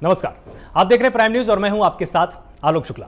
नमस्कार, आप देख रहे हैं प्राइम न्यूज और मैं हूं आपके साथ आलोक शुक्ला।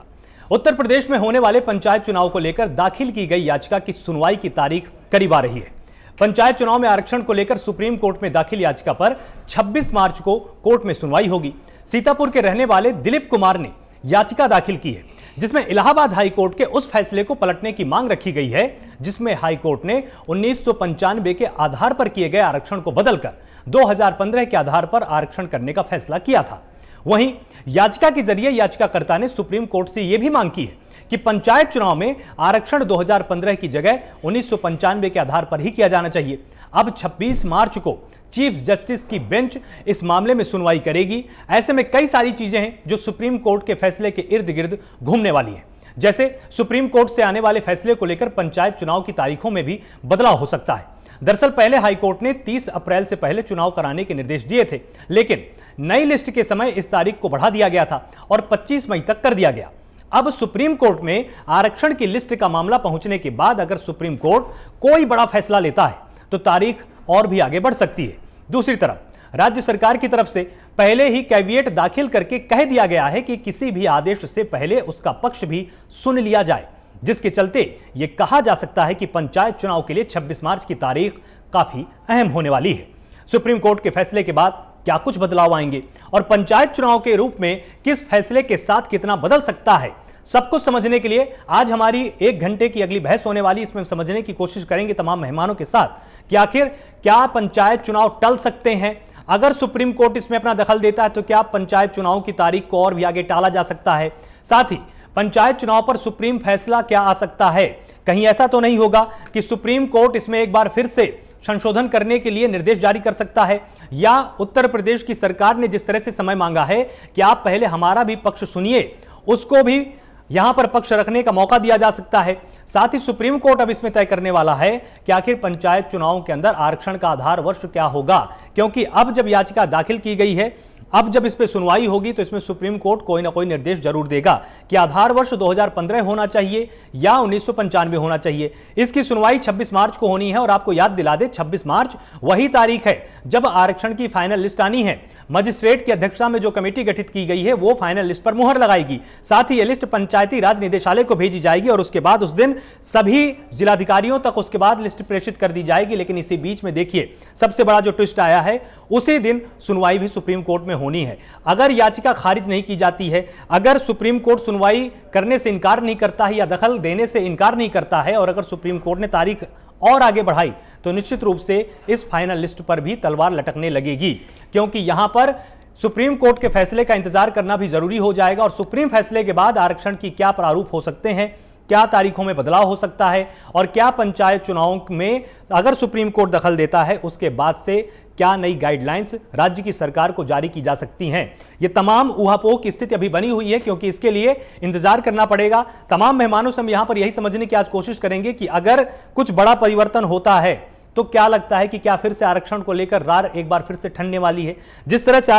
उत्तर प्रदेश में होने वाले पंचायत चुनाव को लेकर दाखिल की गई याचिका की सुनवाई की तारीख करीब आ रही है। पंचायत चुनाव में आरक्षण को लेकर सुप्रीम कोर्ट में दाखिल याचिका पर 26 मार्च को कोर्ट में सुनवाई होगी। सीतापुर के रहने वाले दिलीप कुमार ने याचिका दाखिल की है, जिसमें इलाहाबाद हाई कोर्ट के उस फैसले को पलटने की मांग रखी गई है जिसमें हाई कोर्ट ने 1995 के आधार पर किए गए आरक्षण को बदलकर 2015 के आधार पर आरक्षण करने का फैसला किया था। वहीं याचिका के जरिए याचिकाकर्ता ने सुप्रीम कोर्ट से यह भी मांग की है कि पंचायत चुनाव में आरक्षण 2015 की जगह 1995 के आधार पर ही किया जाना चाहिए। अब 26 मार्च को चीफ जस्टिस की बेंच इस मामले में सुनवाई करेगी। ऐसे में कई सारी चीजें हैं जो सुप्रीम कोर्ट के फैसले के इर्द गिर्द घूमने वाली हैं। जैसे सुप्रीम कोर्ट से आने वाले फैसले को लेकर पंचायत चुनाव की तारीखों में भी बदलाव हो सकता है। दरअसल पहले हाईकोर्ट ने 30 अप्रैल से पहले चुनाव कराने के निर्देश दिए थे, लेकिन नई लिस्ट के समय इस तारीख को बढ़ा दिया गया था और 25 मई तक कर दिया गया। अब सुप्रीम कोर्ट में आरक्षण की लिस्ट का मामला पहुंचने के बाद अगर सुप्रीम कोर्ट कोई बड़ा फैसला लेता है तो तारीख और भी आगे बढ़ सकती है। दूसरी तरफ राज्य सरकार की तरफ से पहले ही कैविएट दाखिल करके कह दिया गया है कि किसी भी आदेश से पहले उसका पक्ष भी सुन लिया जाए, जिसके चलते यह कहा जा सकता है कि पंचायत चुनाव के लिए 26 मार्च की तारीख काफी अहम होने वाली है। सुप्रीम कोर्ट के फैसले के बाद क्या कुछ बदलाव आएंगे और पंचायत चुनाव के रूप में किस फैसले के साथ कितना बदल सकता है, सब कुछ समझने के लिए आज हमारी 1 घंटे की अगली बहस होने वाली। इसमें समझने की कोशिश करेंगे तमाम मेहमानों के साथ कि आखिर क्या पंचायत चुनाव टल सकते हैं। अगर सुप्रीम कोर्ट इसमें अपना दखल देता है तो क्या पंचायत चुनाव की तारीख को और भी आगे टाला जा सकता है। साथ ही पंचायत चुनाव पर सुप्रीम फैसला क्या आ सकता है। कहीं ऐसा तो नहीं होगा कि सुप्रीम कोर्ट इसमें एक बार फिर से संशोधन करने के लिए निर्देश जारी कर सकता है, या उत्तर प्रदेश की सरकार ने जिस तरह से समय मांगा है कि आप पहले हमारा भी पक्ष सुनिए, उसको भी यहां पर पक्ष रखने का मौका दिया जा सकता है। साथ ही सुप्रीम कोर्ट अब इसमें तय करने वाला है कि आखिर पंचायत चुनाव के अंदर आरक्षण का आधार वर्ष क्या होगा, क्योंकि अब जब याचिका दाखिल की गई है, अब जब इस पे सुनवाई होगी तो इसमें सुप्रीम कोर्ट कोई ना कोई निर्देश जरूर देगा कि आधार वर्ष 2015 होना चाहिए या 1995 होना चाहिए। इसकी सुनवाई 26 मार्च को होनी है और आपको याद दिला दे 26 मार्च वही तारीख है जब आरक्षण की फाइनल लिस्ट आनी है। मजिस्ट्रेट की अध्यक्षता में जो कमेटी गठित की गई है वो फाइनल लिस्ट पर मुहर लगाएगी। साथ ही यह लिस्ट पंचायती राज निदेशालय को भेजी जाएगी और उसके बाद उस दिन सभी जिलाधिकारियों तक उसके बाद लिस्ट प्रेषित कर दी जाएगी। लेकिन इसी बीच में देखिए सबसे बड़ा जो ट्विस्ट आया है, उसी दिन सुनवाई भी सुप्रीम कोर्ट में होनी है। अगर याचिका खारिज नहीं की जाती है, अगर सुप्रीम कोर्ट सुनवाई करने से इनकार नहीं करता है या दखल देने से इनकार नहीं करता है और अगर सुप्रीम कोर्ट ने तारीख और आगे बढ़ाई तो निश्चित रूप से इस फाइनल लिस्ट पर भी तलवार लटकने लगेगी, क्योंकि यहां पर सुप्रीम कोर्ट के फैसले का इंतजार करना भी जरूरी हो जाएगा। और सुप्रीम फैसले के बाद आरक्षण की क्या प्रारूप हो सकते हैं, क्या तारीखों में बदलाव हो सकता है और क्या पंचायत चुनाव में अगर सुप्रीम कोर्ट दखल देता है उसके बाद से क्या नई गाइडलाइंस राज्य की सरकार को जारी की जा सकती हैं। ये तमाम ऊहापोह की स्थिति अभी बनी हुई है, क्योंकि इसके लिए इंतजार करना पड़ेगा। तमाम मेहमानों से हम यहां पर यही समझने की आज कोशिश करेंगे कि अगर कुछ बड़ा परिवर्तन होता है तो क्या लगता है कि क्या फिर से आरक्षण को लेकर रार एक बार फिर से ठंडने वाली है। जिस तरह से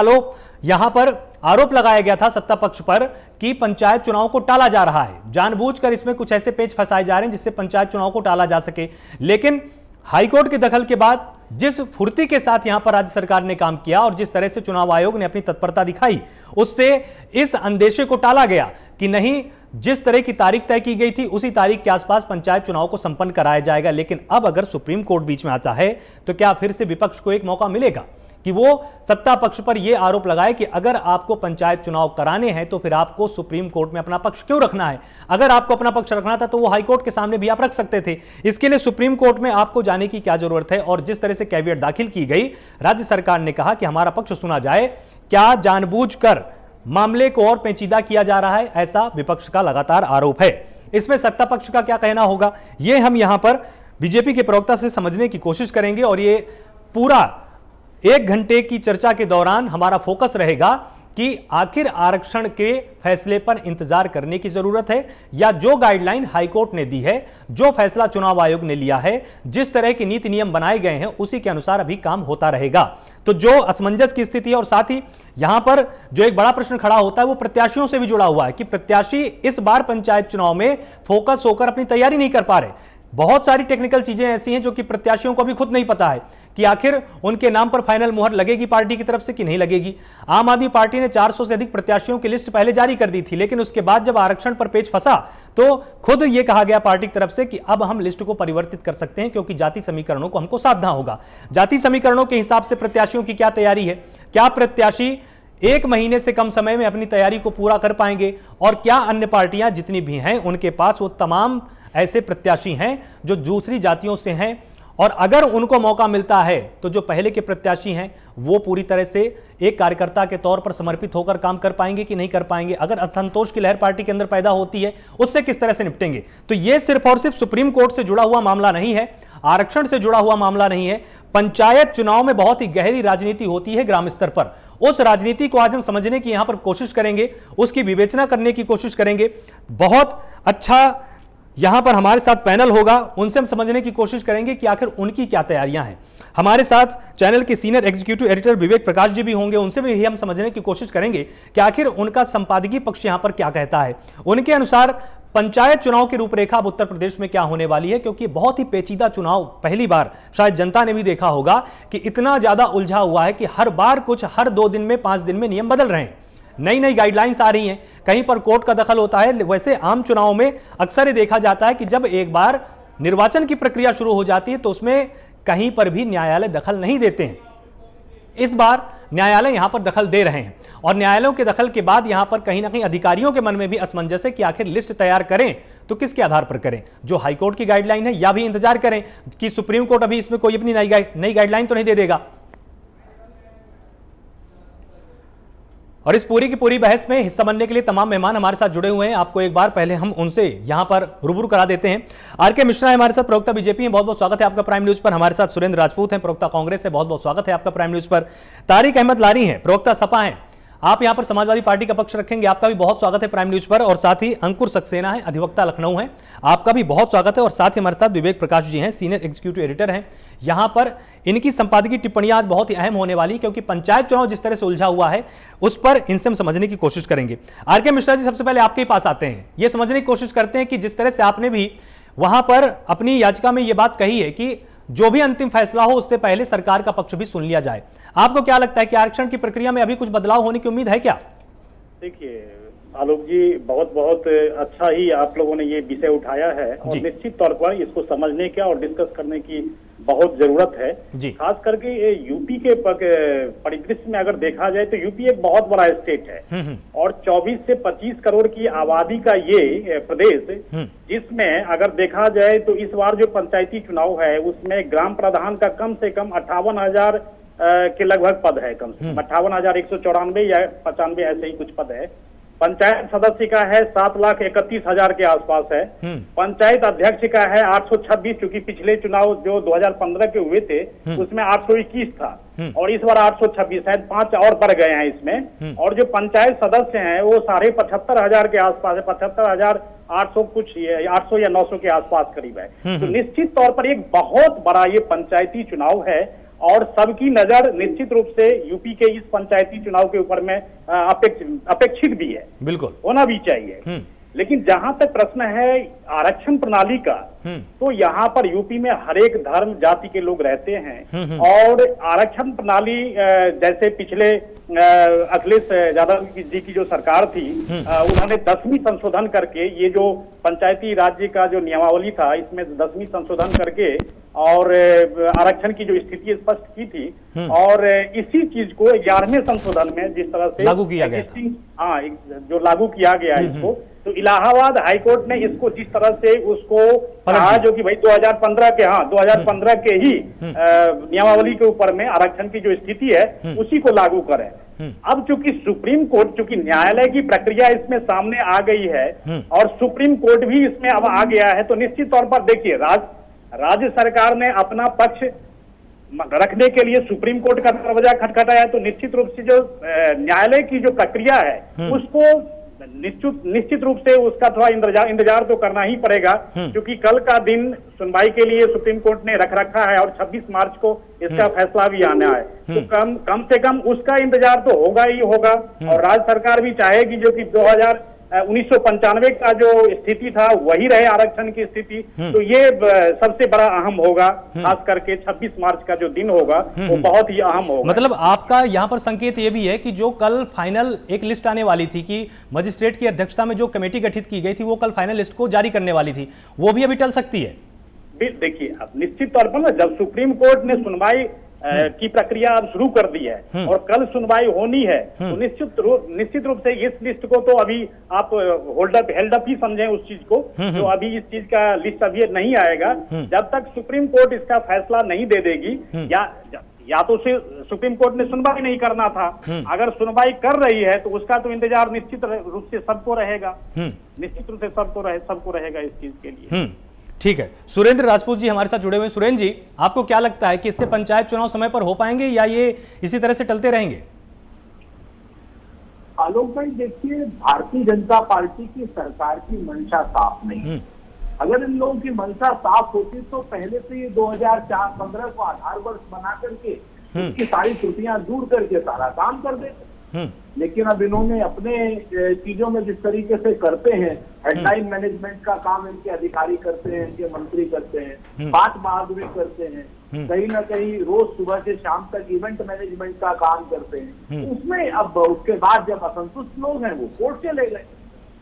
यहां पर आरोप लगाया गया था सत्ता पक्ष पर कि पंचायत चुनाव को टाला जा रहा है, जानबूझकर इसमें कुछ ऐसे पेच फंसाए जा रहे हैं जिससे पंचायत चुनाव को टाला जा सके। लेकिन हाईकोर्ट के दखल के बाद जिस फुर्ती के साथ यहां पर राज्य सरकार ने काम किया और जिस तरह से चुनाव आयोग ने अपनी तत्परता दिखाई, उससे इस अंदेशे को टाला गया कि नहीं, जिस तरह की तारीख तय की गई थी उसी तारीख के आसपास पंचायत चुनाव को संपन्न कराया जाएगा। लेकिन अब अगर सुप्रीम कोर्ट बीच में आता है तो क्या फिर से विपक्ष को एक मौका मिलेगा कि वो सत्ता पक्ष पर यह आरोप लगाए कि अगर आपको पंचायत चुनाव कराने हैं तो फिर आपको सुप्रीम कोर्ट में अपना पक्ष क्यों रखना है। अगर आपको अपना पक्ष रखना था तो वो हाईकोर्ट के सामने भी आप रख सकते थे। इसके लिए सुप्रीम कोर्ट में आपको जाने की क्या जरूरत है। और जिस तरह से कैविएट दाखिल की गई, राज्य सरकार ने कहा कि हमारा पक्ष सुना जाए। क्या जानबूझकर मामले को और पेचीदा किया जा रहा है, ऐसा विपक्ष का लगातार आरोप है। इसमें सत्ता पक्ष का क्या कहना होगा, यह हम यहां पर बीजेपी के प्रवक्ता से समझने की कोशिश करेंगे। और ये पूरा 1 घंटे की चर्चा के दौरान हमारा फोकस रहेगा कि आखिर आरक्षण के फैसले पर इंतजार करने की जरूरत है या जो गाइडलाइन हाईकोर्ट ने दी है, जो फैसला चुनाव आयोग ने लिया है, जिस तरह के नीति नियम बनाए गए हैं उसी के अनुसार अभी काम होता रहेगा। तो जो असमंजस की स्थिति है और साथ ही यहां पर जो एक बड़ा प्रश्न खड़ा होता है वो प्रत्याशियों से भी जुड़ा हुआ है कि प्रत्याशी इस बार पंचायत चुनाव में फोकस होकर अपनी तैयारी नहीं कर पा रहे। बहुत सारी टेक्निकल चीजें ऐसी हैं जो कि प्रत्याशियों को भी खुद नहीं पता है कि आखिर उनके नाम पर फाइनल मुहर लगेगी पार्टी की तरफ से कि नहीं लगेगी। आम आदमी पार्टी ने 400 से अधिक प्रत्याशियों की लिस्ट पहले जारी कर दी थी, लेकिन उसके बाद जब आरक्षण पर पेच फंसा तो खुद यह कहा गया पार्टी की तरफ से कि अब हम लिस्ट को परिवर्तित कर सकते हैं क्योंकि जाति समीकरणों को हमको साधना होगा। जाति समीकरणों के हिसाब से प्रत्याशियों की क्या तैयारी है, क्या प्रत्याशी 1 महीने से कम समय में अपनी तैयारी को पूरा कर पाएंगे, और क्या अन्य पार्टियां जितनी भी हैं उनके पास वो तमाम ऐसे प्रत्याशी हैं जो दूसरी जातियों से हैं, और अगर उनको मौका मिलता है तो जो पहले के प्रत्याशी हैं वो पूरी तरह से एक कार्यकर्ता के तौर पर समर्पित होकर काम कर पाएंगे कि नहीं कर पाएंगे। अगर असंतोष की लहर पार्टी के अंदर पैदा होती है उससे किस तरह से निपटेंगे। तो ये सिर्फ और सिर्फ सुप्रीम कोर्ट से जुड़ा हुआ मामला नहीं है, आरक्षण से जुड़ा हुआ मामला नहीं है। पंचायत चुनाव में बहुत ही गहरी राजनीति होती है ग्राम स्तर पर। उस राजनीति को आज हम समझने की यहां पर कोशिश करेंगे, उसकी विवेचना करने की कोशिश करेंगे। बहुत अच्छा यहां पर हमारे साथ पैनल होगा, उनसे हम समझने की कोशिश करेंगे कि आखिर उनकी क्या तैयारियां हैं। हमारे साथ चैनल के सीनियर एग्जीक्यूटिव एडिटर विवेक प्रकाश जी भी होंगे, उनसे भी हम समझने की कोशिश करेंगे कि आखिर उनका संपादकीय पक्ष यहां पर क्या कहता है। उनके अनुसार पंचायत चुनाव की रूपरेखा अब उत्तर प्रदेश में क्या होने वाली है, क्योंकि बहुत ही पेचीदा चुनाव पहली बार शायद जनता ने भी देखा होगा कि इतना ज्यादा उलझा हुआ है कि हर बार कुछ हर 2 दिन में 5 दिन में नियम बदल रहे हैं, नई नई गाइडलाइंस आ रही हैं, कहीं पर कोर्ट का दखल होता है। वैसे आम चुनाव में अक्सर ये देखा जाता है कि जब एक बार निर्वाचन की प्रक्रिया शुरू हो जाती है तो उसमें कहीं पर भी न्यायालय दखल नहीं देते हैं। इस बार न्यायालय यहां पर दखल दे रहे हैं, और न्यायालयों के दखल के बाद यहां पर कहीं ना कहीं अधिकारियों के मन में भी असमंजस है कि आखिर लिस्ट तैयार करें तो किसके आधार पर करें, जो हाईकोर्ट की गाइडलाइन है, या भी इंतजार करें कि सुप्रीम कोर्ट अभी इसमें कोई अपनी नई गाइडलाइन तो नहीं दे देगा। और इस पूरी की पूरी बहस में हिस्सा बनने के लिए तमाम मेहमान हमारे साथ जुड़े हुए हैं। आपको एक बार पहले हम उनसे यहां पर रूबरू करा देते हैं। आर.के. मिश्रा है हमारे साथ, प्रवक्ता बीजेपी हैं, बहुत बहुत स्वागत है आपका प्राइम न्यूज पर। हमारे साथ सुरेंद्र राजपूत हैं, प्रवक्ता कांग्रेस है, बहुत बहुत स्वागत है आपका प्राइम न्यूज पर। तारिक अहमद लारी हैं, प्रवक्ता सपा हैं, आप यहां पर समाजवादी पार्टी का पक्ष रखेंगे, आपका भी बहुत स्वागत है प्राइम न्यूज पर। और साथ ही अंकुर सक्सेना है, अधिवक्ता लखनऊ हैं, आपका भी बहुत स्वागत है। और साथ ही हमारे साथ विवेक प्रकाश जी हैं, सीनियर एग्जीक्यूटिव एडिटर हैं। यहां पर इनकी संपादकीय टिप्पणियां आज बहुत ही अहम होने वाली, क्योंकि पंचायत चुनाव जिस तरह से उलझा हुआ है उस पर इनसे हम समझने की कोशिश करेंगे। आर.के. मिश्रा जी, सबसे पहले आपके ही पास आते हैं, यह समझने की कोशिश करते हैं कि जिस तरह से आपने भी वहां पर अपनी याचिका में यह बात कही है कि जो भी अंतिम फैसला हो उससे पहले सरकार का पक्ष भी सुन लिया जाए, आपको क्या लगता है कि आरक्षण की प्रक्रिया में अभी कुछ बदलाव होने की उम्मीद है क्या? देखिए आलोक जी, बहुत बहुत अच्छा ही आप लोगों ने ये विषय उठाया है, और निश्चित तौर पर इसको समझने का और डिस्कस करने की बहुत जरूरत है। खास करके यूपी के परिदृश्य में अगर देखा जाए तो यूपी एक बहुत बड़ा स्टेट है, और 24 से 25 करोड़ की आबादी का ये प्रदेश, जिसमें अगर देखा जाए तो इस बार जो पंचायती चुनाव है उसमें ग्राम प्रधान का कम से कम 58,000 के लगभग पद है, कम से कम 58,194 या 95 ऐसे ही कुछ पद है। पंचायत सदस्य का है 7,31,000 के आसपास है। पंचायत अध्यक्ष का है 826, चूंकि पिछले चुनाव जो 2015 के हुए थे उसमें 821 था, और इस बार 826 है, 5 और बढ़ गए हैं इसमें। और जो पंचायत सदस्य हैं वो 75,500 के आसपास है, 75,800 कुछ, 800 या 900 के आसपास करीब है। तो निश्चित तौर पर एक बहुत बड़ा ये पंचायती चुनाव है, और सबकी नजर निश्चित रूप से यूपी के इस पंचायती चुनाव के ऊपर में अपेक्षित भी है, बिल्कुल होना भी चाहिए। लेकिन जहां तक प्रश्न है आरक्षण प्रणाली का, तो यहाँ पर यूपी में हर एक धर्म जाति के लोग रहते हैं, और आरक्षण प्रणाली जैसे पिछले अखिलेश यादव जी की जो सरकार थी, उन्होंने 10वीं संशोधन करके ये जो पंचायती राज्य का जो नियमावली था इसमें 10वीं संशोधन करके और आरक्षण की जो स्थिति स्पष्ट की थी, और इसी चीज को 11वें संशोधन में जिस तरह से लागू किया गया था, हाँ जो लागू किया गया इसको, तो इलाहाबाद हाईकोर्ट ने इसको जिस तरह से उसको कहा, जो कि भाई 2015 के ही नियमावली के ऊपर में आरक्षण की जो स्थिति है उसी को लागू करें। अब चूंकि सुप्रीम कोर्ट, चूंकि न्यायालय की प्रक्रिया इसमें सामने आ गई है और सुप्रीम कोर्ट भी इसमें अब आ गया है, तो निश्चित तौर पर देखिए राज्य सरकार ने अपना पक्ष रखने के लिए सुप्रीम कोर्ट का दरवाजा खटखटाया, तो निश्चित रूप से जो न्यायालय की जो प्रक्रिया है उसको निश्चित रूप से उसका थोड़ा इंतजार तो करना ही पड़ेगा, क्योंकि कल का दिन सुनवाई के लिए सुप्रीम कोर्ट ने रख रखा है और 26 मार्च को इसका फैसला भी आना है। तो कम से कम उसका इंतजार तो होगा ही होगा, और राज्य सरकार भी चाहेगी जो कि 1995 का जो स्थिति था वही रहे आरक्षण की स्थिति। तो ये सबसे बड़ा अहम होगा, खास करके 26 मार्च का जो दिन होगा वो बहुत ही अहम होगा। मतलब आपका यहाँ पर संकेत ये भी है कि जो कल फाइनल एक लिस्ट आने वाली थी कि मजिस्ट्रेट की अध्यक्षता में जो कमेटी गठित की गई थी वो कल फाइनल लिस्ट को जारी करने वाली थी, वो भी अभी टल सकती है। देखिए, अब निश्चित तौर पर ना जब सुप्रीम कोर्ट ने सुनवाई की प्रक्रिया अब शुरू कर दी है और कल सुनवाई होनी है, तो निश्चित रूप से इस लिस्ट को तो अभी आप हेल्ड अप ही समझें उस चीज को। तो अभी इस चीज का लिस्ट अभी नहीं आएगा जब तक सुप्रीम कोर्ट इसका फैसला नहीं दे देगी, या तो सुप्रीम कोर्ट ने सुनवाई नहीं करना था, अगर सुनवाई कर रही है तो उसका तो इंतजार निश्चित रूप से सबको रहेगा, निश्चित रूप से सबको रहेगा इस चीज के लिए। ठीक है, सुरेंद्र राजपूत जी हमारे साथ जुड़े हुए हैं। सुरेंद्र जी, आपको क्या लगता है कि इससे पंचायत चुनाव समय पर हो पाएंगे या ये इसी तरह से टलते रहेंगे? आलोक भाई, देखिए, भारतीय जनता पार्टी की सरकार की मंशा साफ नहीं। अगर इन लोगों की मंशा साफ होती तो पहले से ये 2004-15 को आधार वर्ष बना करके इसकी सारी त्रुटियां दूर करके सारा काम कर देते। लेकिन अब इन्होंने अपने चीजों में जिस तरीके से करते हैं, हेडलाइन मैनेजमेंट का काम इनके अधिकारी करते हैं, इनके मंत्री करते हैं, बात बहादुरी करते हैं, कहीं ना कहीं रोज सुबह से शाम तक इवेंट मैनेजमेंट का काम करते हैं, उसमें अब उसके बाद जब असंतुष्ट लोग हैं वो कोर्ट चले गए।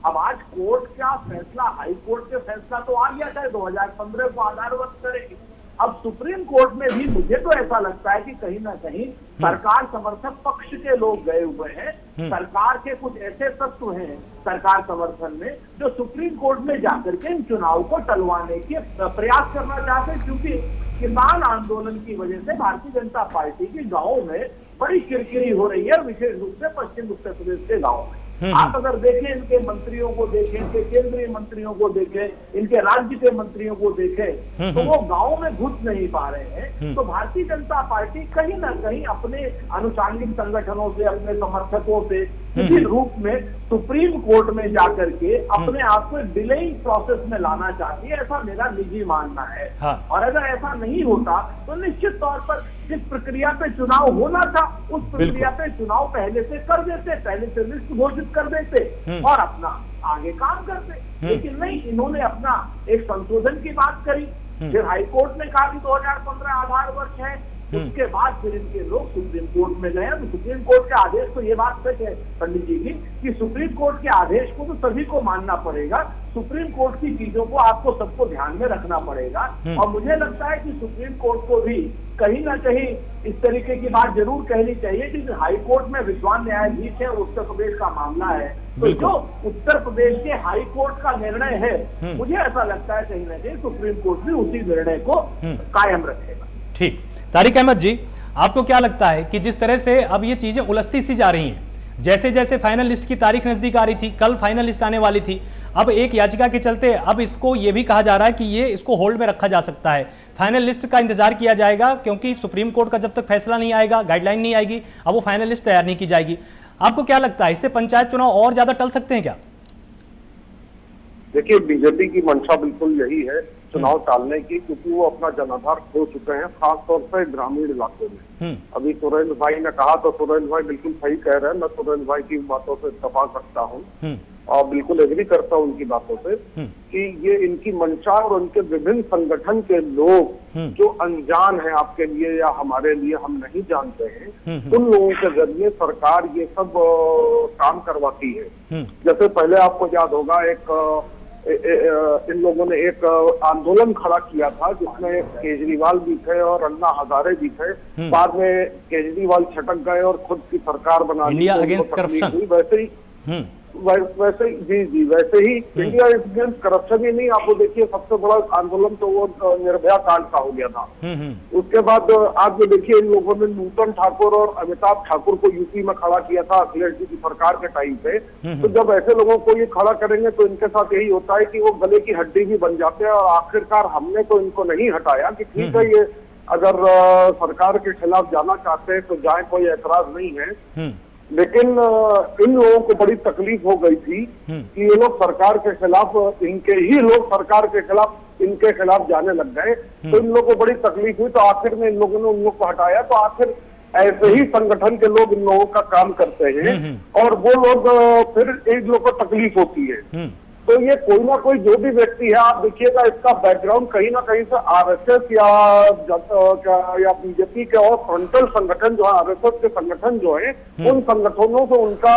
अब आज कोर्ट का फैसला, हाई कोर्ट के फैसला तो आ गया था 2015 को आधार वर्ष करेगी। अब सुप्रीम कोर्ट में भी मुझे तो ऐसा लगता है कि कहीं ना कहीं सरकार समर्थक पक्ष के लोग गए हुए हैं, सरकार के कुछ ऐसे तत्व हैं सरकार समर्थन में जो सुप्रीम कोर्ट में जाकर के इन चुनाव को टलवाने के प्रयास करना चाहते हैं, क्योंकि किसान आंदोलन की वजह से भारतीय जनता पार्टी की गाँव में बड़ी किरकिरी हो रही है, विशेष रूप से पश्चिम उत्तर प्रदेश के गाँव में। आप अगर देखें, इनके मंत्रियों को देखें, इनके केंद्रीय मंत्रियों को देखें, इनके राज्य के मंत्रियों को देखें, तो वो गांव में घुस नहीं पा रहे हैं। तो भारतीय जनता पार्टी कहीं ना कहीं अपने अनुषांगिक संगठनों से, अपने समर्थकों से किसी रूप में सुप्रीम कोर्ट में जाकर के अपने आप को डिलेइंग प्रोसेस में लाना चाहती है, ऐसा मेरा निजी मानना है। और अगर ऐसा नहीं होता तो निश्चित तौर पर जिस प्रक्रिया पे चुनाव होना था उस प्रक्रिया पे चुनाव पहले से कर देते, पहले से लिस्ट घोषित कर देते और अपना आगे काम करते। लेकिन नहीं, इन्होंने अपना एक संशोधन की बात करी, फिर हाईकोर्ट ने कहा कि 2015 आधार वर्ष है, उसके बाद फिर इनके लोग सुप्रीम कोर्ट में गए। तो सुप्रीम कोर्ट के आदेश, तो ये बात सच है पंडित जी की कि सुप्रीम कोर्ट के आदेश को तो सभी को मानना पड़ेगा, सुप्रीम कोर्ट की चीजों को आपको सबको ध्यान में रखना पड़ेगा। और मुझे लगता है कि सुप्रीम कोर्ट को भी कहीं ना कहीं इस तरीके की बात जरूर कहनी चाहिए कि हाई कोर्ट में विद्वान न्यायाधीश है, उत्तर प्रदेश का मामला है, तो जो उत्तर प्रदेश के हाई कोर्ट का निर्णय है, मुझे ऐसा लगता है कहीं ना कहीं सुप्रीम कोर्ट भी उसी निर्णय को कायम रखेगा। ठीक, तारिक अहमद जी, आपको क्या लगता है कि जिस तरह से अब ये चीजें उलझती सी जा रही हैं, जैसे जैसे फाइनल लिस्ट की तारीख नजदीक आ रही थी, कल फाइनल लिस्ट आने वाली थी, अब एक याचिका के चलते अब इसको ये भी कहा जा रहा है कि ये इसको होल्ड में रखा जा सकता है, फाइनल लिस्ट का इंतजार किया जाएगा, क्योंकि सुप्रीम कोर्ट का जब तक फैसला नहीं आएगा, गाइडलाइन नहीं आएगी, अब वो फाइनल लिस्ट तैयार नहीं की जाएगी। आपको क्या लगता है, इससे पंचायत चुनाव और ज्यादा टल सकते हैं क्या? देखिए, बीजेपी की मंशा बिल्कुल यही है, चुनाव टालने की, क्योंकि वो अपना जनाधार खो चुके हैं, खासतौर पर ग्रामीण इलाकों में। अभी सुरेंद्र भाई ने कहा तो सुरेंद्र भाई बिल्कुल सही कह रहे हैं, मैं सुरेंद्र भाई की बातों से इत्तेफाक रखता हूँ और बिल्कुल एग्री करता हूँ उनकी बातों से कि ये इनकी मंशा और उनके विभिन्न संगठन के लोग जो अनजान है आपके लिए या हमारे लिए, हम नहीं जानते हैं, उन लोगों के जरिए सरकार ये सब काम करवाती है। जैसे पहले आपको याद होगा, इन लोगों ने एक आंदोलन खड़ा किया था जिसमें केजरीवाल भी थे और अन्ना हजारे भी थे। बाद में केजरीवाल छटक गए और खुद की सरकार बना ली, इंडिया अगेंस्ट करप्शन। वैसे ही वैसे ही इंडिया अगेंस्ट करप्शन ही नहीं, आपको देखिए सबसे बड़ा आंदोलन तो वो निर्भया कांड का हो गया था। उसके बाद आज जो देखिए, इन लोगों ने नूतन ठाकुर और अमिताभ ठाकुर को यूपी में खड़ा किया था अखिलेश जी की सरकार के टाइम पे। तो जब ऐसे लोगों को ये खड़ा करेंगे तो इनके साथ यही होता है कि वो गले की हड्डी भी बन जाते हैं। और आखिरकार हमने तो इनको नहीं हटाया कि ठीक है, ये अगर सरकार के खिलाफ जाना चाहते हैं तो जाए, कोई ऐतराज नहीं है। लेकिन इन लोगों को बड़ी तकलीफ हो गई थी कि ये लोग सरकार के खिलाफ, इनके ही लोग सरकार के खिलाफ इनके खिलाफ जाने लग गए। तो इन लोगों को बड़ी तकलीफ हुई, तो आखिर में इन लोगों ने उन लोग को हटाया। तो आखिर ऐसे ही संगठन के लोग इन लोगों का काम करते हैं और वो लोग फिर इन लोगों को तकलीफ होती है। तो ये कोई ना कोई जो भी व्यक्ति है, आप देखिएगा इसका बैकग्राउंड कहीं ना कहीं से आरएसएस या बीजेपी के और फ्रंटल संगठन जो है, आरएसएस के संगठन जो है, उन संगठनों से उनका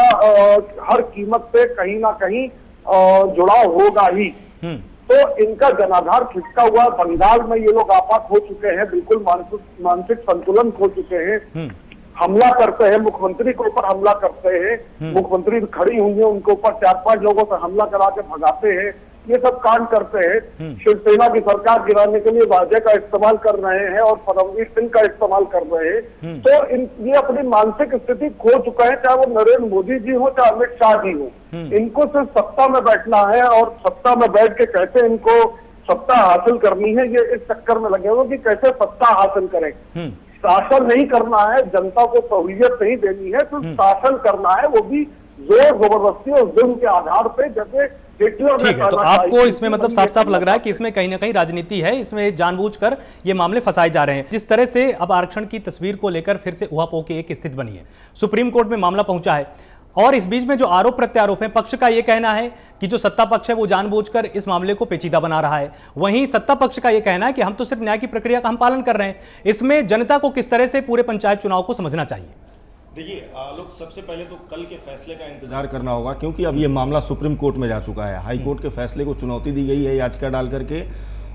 हर कीमत पे कहीं ना कहीं जुड़ाव होगा ही। तो इनका जनाधार खिसका हुआ, बंगाल में ये लोग आपात हो चुके हैं, बिल्कुल मानसिक संतुलन खो चुके हैं, हमला करते हैं, मुख्यमंत्री के ऊपर हमला करते हैं, मुख्यमंत्री खड़ी हुई है उनके ऊपर 4-5 लोगों से हमला करा के भगाते हैं, ये सब कांड करते हैं। शिवसेना की सरकार गिराने के लिए वाजे का इस्तेमाल कर रहे हैं और फडणवीस सिंह का इस्तेमाल कर रहे हैं। तो ये अपनी मानसिक स्थिति खो चुका है, चाहे वो नरेंद्र मोदी जी हो चाहे अमित शाह जी हो। इनको सिर्फ सत्ता में बैठना है और सत्ता में बैठ के कैसे इनको सत्ता हासिल करनी है, ये इस चक्कर में लगे हुए कि कैसे सत्ता हासिल करें। शासन नहीं करना है, जनता को सहूलियत नहीं देनी है, तो शासन करना है, वो भी जोर जबरदस्ती और जुल्म के आधार पे, जैसे हिटलर। ठीक है, तो आपको इसमें मतलब साफ साफ लग रहा है कि इसमें कहीं ना कहीं राजनीति है, इसमें जानबूझकर ये मामले फंसाए जा रहे हैं। जिस तरह से अब आरक्षण की तस्वीर को लेकर फिर से उहापोह की एक स्थिति बनी है, सुप्रीम कोर्ट में मामला पहुंचा है, और इस बीच में जो आरोप प्रत्यारोप है, पक्ष का यह कहना है कि जो सत्ता पक्ष है वो जानबूझकर इस मामले को पेचीदा बना रहा है, वहीं सत्ता पक्ष का यह कहना है कि हम तो सिर्फ न्याय की प्रक्रिया का हम पालन कर रहे हैं। इसमें जनता को किस तरह से पूरे पंचायत चुनाव को समझना चाहिए? देखिए, लोग सबसे पहले तो कल के फैसले का इंतजार करना होगा, क्योंकि अब ये मामला सुप्रीम कोर्ट में जा चुका है। हाई कोर्ट के फैसले को चुनौती दी गई है याचिका डाल करके,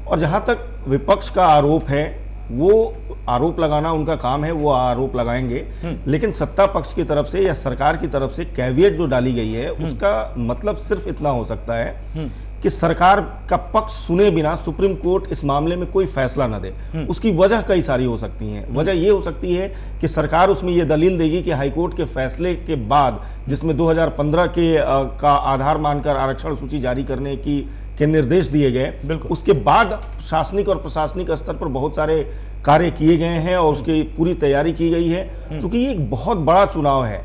और जहां तक विपक्ष का आरोप है, वो आरोप लगाना उनका काम है, वो आरोप लगाएंगे, लेकिन सत्ता पक्ष की तरफ से या सरकार की तरफ से कैवियट जो डाली गई है, उसका मतलब सिर्फ इतना हो सकता है कि सरकार का पक्ष सुने बिना सुप्रीम कोर्ट इस मामले में कोई फैसला न दे। उसकी वजह कई सारी हो सकती हैं। वजह ये हो सकती है कि सरकार उसमें ये दलील देगी कि हाईकोर्ट के फैसले के बाद, जिसमें 2015 का आधार मानकर आरक्षण सूची जारी करने के निर्देश दिए गए, उसके बाद शासनिक और प्रशासनिक स्तर पर बहुत सारे कार्य किए गए हैं और उसकी पूरी तैयारी की गई है। क्योंकि ये एक बहुत बड़ा चुनाव है,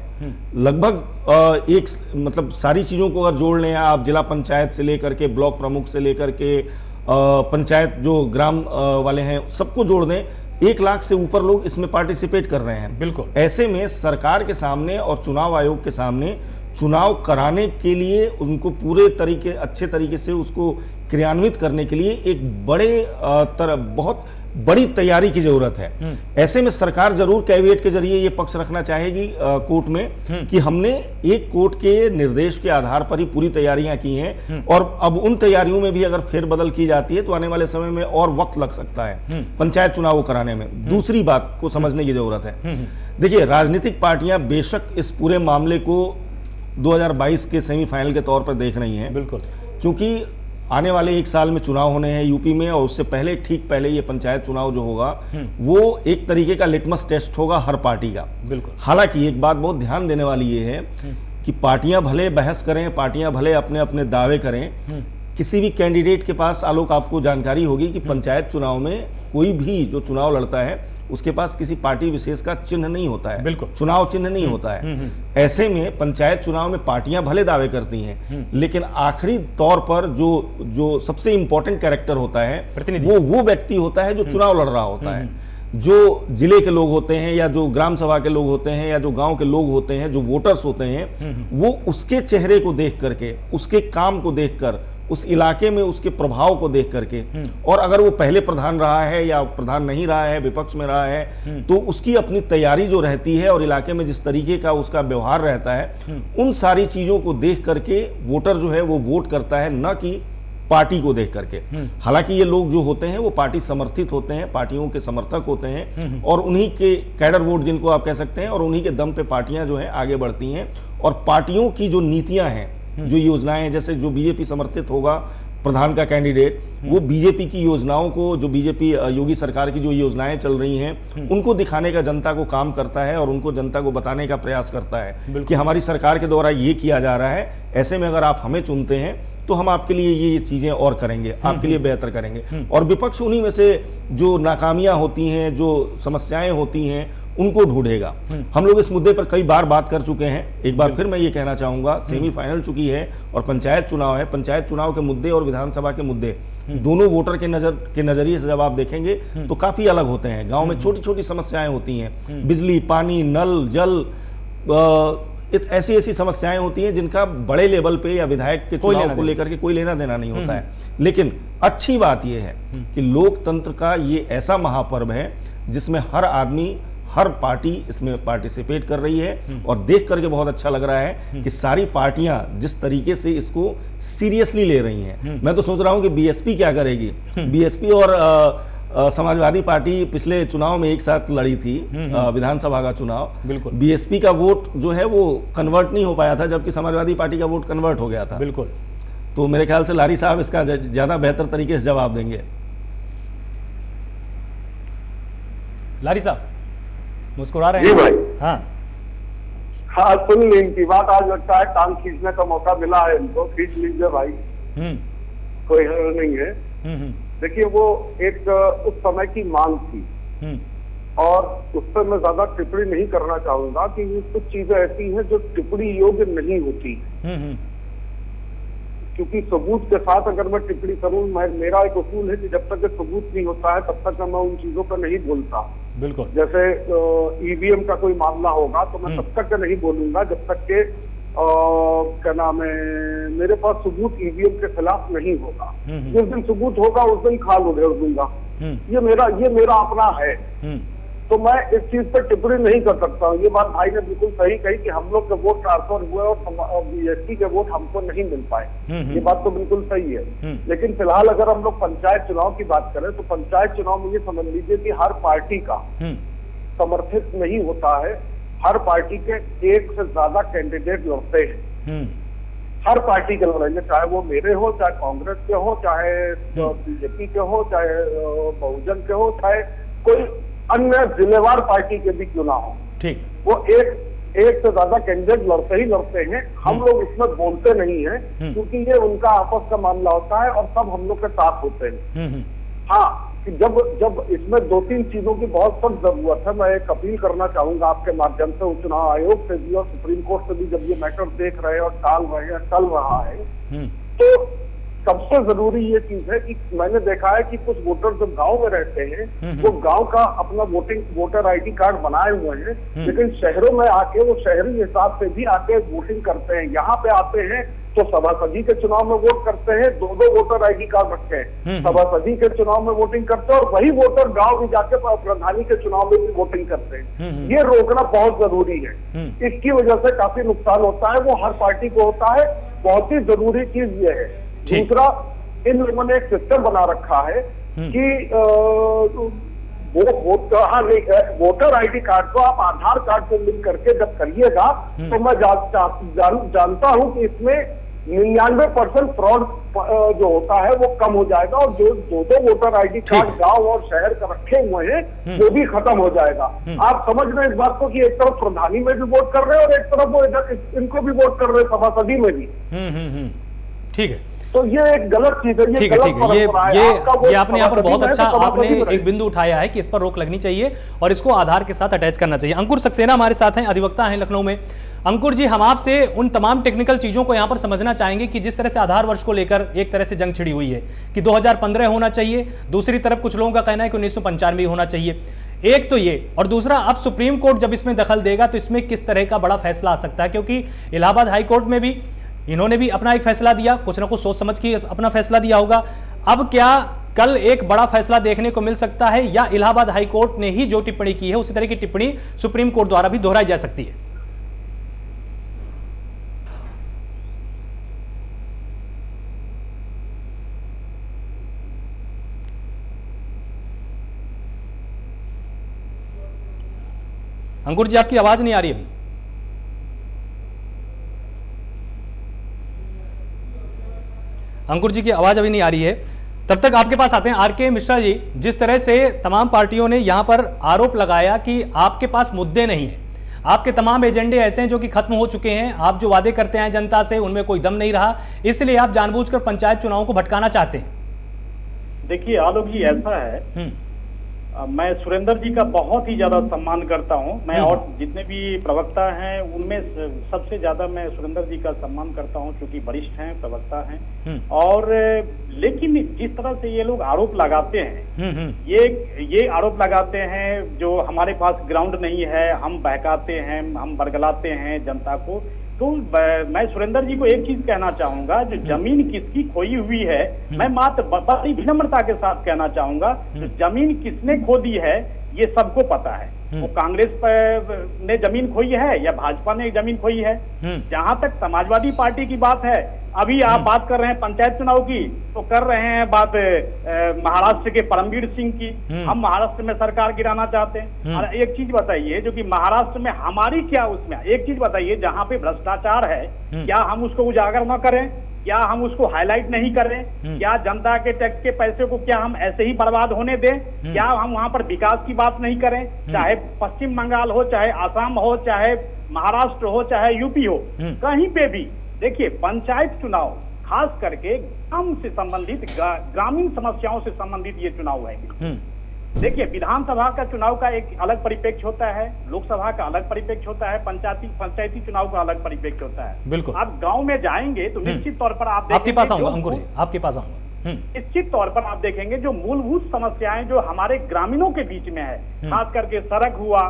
लगभग एक मतलब सारी चीज़ों को अगर जोड़ लें आप, जिला पंचायत से लेकर के ब्लॉक प्रमुख से लेकर के पंचायत जो ग्राम वाले हैं, सबको जोड़ दें, 1 लाख से ऊपर लोग इसमें पार्टिसिपेट कर रहे हैं। बिल्कुल। ऐसे में सरकार के सामने और चुनाव आयोग के सामने चुनाव कराने के लिए, उनको पूरे तरीके अच्छे तरीके से उसको क्रियान्वित करने के लिए एक बहुत बड़ी तैयारी की जरूरत है। ऐसे में सरकार जरूर कैविएट के जरिए ये पक्ष रखना चाहेगी कोर्ट में कि हमने एक कोर्ट के निर्देश के आधार पर ही पूरी तैयारियां की हैं, और अब उन तैयारियों में भी अगर फेरबदल की जाती है तो आने वाले समय में और वक्त लग सकता है पंचायत चुनाव कराने में। दूसरी बात को समझने की जरूरत है। देखिए, राजनीतिक पार्टियां बेशक इस पूरे मामले को 2022 के सेमीफाइनल के तौर पर देख रही हैं, बिल्कुल, क्योंकि आने वाले 1 साल में चुनाव होने हैं यूपी में, और उससे पहले, ठीक पहले ये पंचायत चुनाव जो होगा वो एक तरीके का लिटमस टेस्ट होगा हर पार्टी का। बिल्कुल। हालांकि एक बात बहुत ध्यान देने वाली ये है कि पार्टियां भले बहस करें, पार्टियां भले अपने अपने दावे करें, किसी भी कैंडिडेट के पास, आलोक आपको जानकारी होगी कि पंचायत चुनाव में कोई भी जो चुनाव लड़ता है उसके पास किसी पार्टी विशेष का चिन्ह नहीं होता है, बिल्कुल, चुनाव चिन्ह नहीं होता है। ऐसे में पंचायत चुनाव में पार्टियां भले दावे करती हैं, लेकिन आखिरी तौर पर जो सबसे इंपॉर्टेंट कैरेक्टर होता है वो व्यक्ति होता है जो चुनाव लड़ रहा होता है। जो जिले के लोग होते हैं, या जो ग्राम सभा के लोग होते हैं, या जो गांव के लोग होते हैं, जो वोटर्स होते हैं, वो उसके चेहरे को देख करके, उसके काम को देखकर, उस इलाके में उसके प्रभाव को देख करके, और अगर वो पहले प्रधान रहा है या प्रधान नहीं रहा है, विपक्ष में रहा है, तो उसकी अपनी तैयारी जो रहती है और इलाके में जिस तरीके का उसका व्यवहार रहता है, उन सारी चीजों को देख करके वोटर जो है वो वोट करता है, न कि पार्टी को देख करके। हालांकि ये लोग जो होते हैं वो पार्टी समर्थित होते हैं, पार्टियों के समर्थक होते हैं, और उन्हीं के कैडर वोट जिनको आप कह सकते हैं, और उन्हीं के दम पे पार्टियां जो है आगे बढ़ती हैं। और पार्टियों की जो नीतियां हैं, जो योजनाएं हैं, जैसे जो बीजेपी समर्थित होगा प्रधान का कैंडिडेट, वो बीजेपी की योजनाओं को, जो बीजेपी योगी सरकार की जो योजनाएं चल रही हैं, उनको दिखाने का जनता को काम करता है, और उनको जनता को बताने का प्रयास करता है कि हमारी सरकार के द्वारा ये किया जा रहा है। ऐसे में अगर आप हमें चुनते हैं तो हम आपके लिए ये चीजें और करेंगे, आपके लिए बेहतर करेंगे। और विपक्ष उन्हीं में से जो नाकामियां होती हैं, जो समस्याएं होती हैं, उनको ढूंढेगा। हम लोग इस मुद्दे पर कई बार बात कर चुके हैं। एक बार फिर मैं ये कहना चाहूंगा, सेमीफाइनल चुकी है और पंचायत चुनाव है। पंचायत चुनाव के मुद्दे और विधानसभा के मुद्दे दोनों वोटर के नजरिए से जब आप देखेंगे तो काफी अलग होते हैं। गांव में छोटी छोटी समस्याएं होती हैं, बिजली, पानी, नल, जल, ऐसी ऐसी समस्याएं होती हैं जिनका बड़े लेवल पे या विधायक के चुनाव को लेकर के कोई लेना देना नहीं होता है। लेकिन अच्छी बात यह है कि लोकतंत्र का ये ऐसा महापर्व है जिसमें हर आदमी, हर पार्टी इसमें पार्टिसिपेट कर रही है और देख करके बहुत अच्छा लग रहा है कि सारी पार्टियां जिस तरीके से इसको सीरियसली ले रही हैं। मैं तो सोच रहा हूं कि बीएसपी क्या करेगी। बीएसपी और समाजवादी पार्टी पिछले चुनाव में एक साथ लड़ी थी, विधानसभा का चुनाव। बिल्कुल। बीएसपी का वोट जो है वो कन्वर्ट नहीं हो पाया था, जबकि समाजवादी पार्टी का वोट कन्वर्ट हो गया था। बिल्कुल। तो मेरे ख्याल से लारी साहब इसका ज्यादा बेहतर तरीके से जवाब देंगे। लारी साहब मुस्कुरा रहे हैं। जी भाई। हाँ, सुन ली इनकी बात। आज लगता है टांग खींचने का मौका मिला है इनको, खींच लीजिए भाई, कोई हल नहीं है। देखिए, वो एक उस समय की मांग थी और उस पर मैं ज्यादा टिप्पणी नहीं करना चाहूंगा कि कुछ चीजें ऐसी हैं जो टिप्पणी योग्य नहीं होती, क्योंकि सबूत के साथ अगर मैं टिप्पणी करूं, मेरा एक उसूल है कि जब तक सबूत नहीं होता है तब तक मैं उन चीजों पर नहीं बोलता। बिल्कुल। जैसे ईवीएम का कोई मामला होगा तो मैं तब तक नहीं बोलूंगा जब तक के क्या नाम है, मेरे पास सबूत ईवीएम के खिलाफ नहीं होगा। जिस दिन सबूत होगा उस दिन खाल उधेड़ दूंगा। ये मेरा अपना है, तो मैं इस चीज पर टिप्पणी नहीं कर सकता हूँ। ये बात भाई ने बिल्कुल सही कही कि हम लोग के वोट ट्रांसफर हुए और बीएसपी के वोट हमको नहीं मिल पाए। ये बात तो बिल्कुल सही है। लेकिन फिलहाल अगर हम लोग पंचायत चुनाव की बात करें तो पंचायत चुनाव में ये समझ लीजिए कि हर पार्टी का समर्थित नहीं होता है। हर पार्टी के एक से ज्यादा कैंडिडेट लड़ते हैं। हर पार्टी के लड़ेंगे, चाहे वो मेरे हो, चाहे कांग्रेस के हो, चाहे बीजेपी के हो, चाहे बहुजन के हो, चाहे कोई अन्य जिलेवार पार्टी के भी क्यों ना हो। ठीक, वो एक से ज्यादा कैंडिडेट लड़ते ही लड़ते हैं। हम लोग इसमें बोलते नहीं हैं क्योंकि ये उनका आपस का मामला होता है और सब हम लोग के साथ होते हैं। हाँ, जब इसमें दो तीन चीजों की बहुत सख्त जरूरत है। मैं एक अपील करना चाहूंगा आपके माध्यम से चुनाव आयोग से भी और सुप्रीम कोर्ट से भी, जब ये मैटर देख रहे हैं और टल रहा है, तो सबसे जरूरी ये चीज है कि मैंने देखा है कि कुछ वोटर जब गांव में रहते हैं वो गांव का अपना वोटर आईडी कार्ड बनाए हुए हैं, लेकिन शहरों में आके वो शहरी हिसाब से भी आके वोटिंग करते हैं। यहाँ पे आते हैं तो सभासदी के चुनाव में वोट करते हैं, दो वोटर आईडी कार्ड रखते हैं, सभासदी के चुनाव में वोटिंग करते हैं और वही वोटर गांव में जाके प्रधानी के चुनाव में भी वोटिंग करते हैं। ये रोकना बहुत जरूरी है। इसकी वजह से काफी नुकसान होता है, वो हर पार्टी को होता है। बहुत ही जरूरी चीज ये है। दूसरा, इन लोगों ने एक सिस्टम बना रखा है कि वोटर आईडी कार्ड को आप आधार कार्ड से लिंक करके जब करिएगा तो मैं जानता हूं कि इसमें 99% फ्रॉड जो होता है वो कम हो जाएगा और जो दो वोटर आईडी कार्ड गांव और शहर का रखे हुए हैं वो भी खत्म हो जाएगा। आप समझ रहे हैं इस बात को कि एक तरफ प्रधानी में भी वोट कर रहे हैं और एक तरफ वो इधर इनको भी वोट कर रहे हैं सभासदी में भी। ठीक है, तो ये एक गलत चीज है। ठीक है, ये आपने यहाँ पर बहुत अच्छा आपने एक बिंदु उठाया है कि इस पर रोक लगनी चाहिए और इसको आधार के साथ अटैच करना चाहिए। अंकुर सक्सेना हमारे साथ हैं, अधिवक्ता हैं लखनऊ में। अंकुर जी, हम आपसे उन तमाम टेक्निकल चीजों को यहाँ पर समझना चाहेंगे कि जिस तरह से आधार वर्ष को लेकर एक तरह से जंग छिड़ी हुई है कि 2015 होना चाहिए, दूसरी तरफ कुछ लोगों का कहना है कि 1995 होना चाहिए। एक तो ये, और दूसरा अब सुप्रीम कोर्ट जब इसमें दखल देगा तो इसमें किस तरह का बड़ा फैसला आ सकता है, क्योंकि इलाहाबाद हाई कोर्ट में भी इन्होंने भी अपना एक फैसला दिया, कुछ ना कुछ सोच समझ के अपना फैसला दिया होगा। अब क्या कल एक बड़ा फैसला देखने को मिल सकता है या इलाहाबाद हाई कोर्ट ने ही जो टिप्पणी की है उसी तरह की टिप्पणी सुप्रीम कोर्ट द्वारा भी दोहराई जा सकती है? अंकुर जी, आपकी आवाज नहीं आ रही अभी। अंकुर जी की आवाज अभी नहीं आ रही है, तब तक आपके पास आते हैं आरके मिश्रा जी। जिस तरह से तमाम पार्टियों ने यहां पर आरोप लगाया कि आपके पास मुद्दे नहीं है, आपके तमाम एजेंडे ऐसे हैं जो कि खत्म हो चुके हैं, आप जो वादे करते हैं जनता से उनमें कोई दम नहीं रहा, इसलिए आप जानबूझकर पंचायत चुनावों को भटकाना चाहते हैं। देखिए आलोक जी, ऐसा है मैं सुरेंद्र जी का बहुत ही ज्यादा सम्मान करता हूं। मैं और जितने भी प्रवक्ता हैं उनमें सबसे ज्यादा मैं सुरेंद्र जी का सम्मान करता हूं, क्योंकि वरिष्ठ हैं, प्रवक्ता हैं। और लेकिन जिस तरह से ये लोग आरोप लगाते हैं, ये आरोप लगाते हैं जो हमारे पास ग्राउंड नहीं है, हम बहकाते हैं, हम बरगलाते हैं जनता को। तो मैं सुरेंद्र जी को एक चीज कहना चाहूंगा, जो जमीन किसकी खोई हुई है, मैं मात्र बड़ी विनम्रता के साथ कहना चाहूंगा, जो जमीन किसने खो दी है ये सबको पता है। वो कांग्रेस ने जमीन खोई है या भाजपा ने जमीन खोई है। जहां तक समाजवादी पार्टी की बात है, अभी आप बात कर रहे हैं पंचायत चुनाव की, तो कर रहे हैं बात महाराष्ट्र के परमवीर सिंह की। हम महाराष्ट्र में सरकार गिराना चाहते हैं। और एक चीज बताइए, जो कि महाराष्ट्र में हमारी क्या उसमें, एक चीज बताइए, जहां पे भ्रष्टाचार है, क्या हम उसको उजागर न करें? क्या हम उसको हाईलाइट नहीं करें? क्या जनता के टैक्स के पैसे को क्या हम ऐसे ही बर्बाद होने दें? क्या हम वहां पर विकास की बात नहीं करें? चाहे पश्चिम बंगाल हो, चाहे असम हो, चाहे महाराष्ट्र हो, चाहे यूपी हो, कहीं पे भी देखिए पंचायत चुनाव खास करके ग्राम से संबंधित, ग्रामीण समस्याओं से संबंधित ये चुनाव है। देखिए विधानसभा का चुनाव का एक अलग परिप्रेक्ष्य होता है, लोकसभा का अलग परिप्रेक्ष्य होता है, पंचायती चुनाव का अलग परिप्रेक्ष्य होता है। बिल्कुल। आप गांव में जाएंगे तो निश्चित तौर पर आप आपके पास आऊंगा अंकुर जी, आपके पास आऊंगा। निश्चित तौर पर आप देखेंगे जो मूलभूत समस्याएं जो हमारे ग्रामीणों के बीच में है, खास करके सड़क हुआ,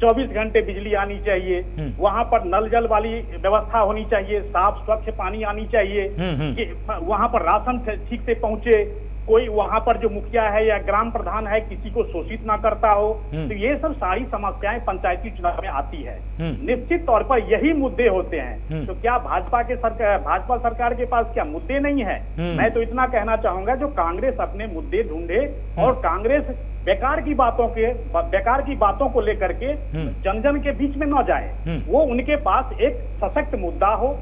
24 घंटे बिजली आनी चाहिए, वहां पर नल जल वाली व्यवस्था होनी चाहिए, साफ स्वच्छ पानी आनी चाहिए, वहां पर राशन ठीक से पहुंचे, कोई वहां पर जो मुखिया है या ग्राम प्रधान है किसी को शोषित ना करता हो। तो ये सब सारी समस्याएं पंचायती चुनाव में आती है। निश्चित तौर पर यही मुद्दे होते हैं। तो क्या भाजपा सरकार के पास क्या मुद्दे नहीं है? मैं तो इतना कहना चाहूंगा, जो कांग्रेस अपने मुद्दे ढूंढे और कांग्रेस बेकार की बातों को लेकर के जन जन के बीच में न जाए, वो उनके पास एक सशक्त मुद्दा हो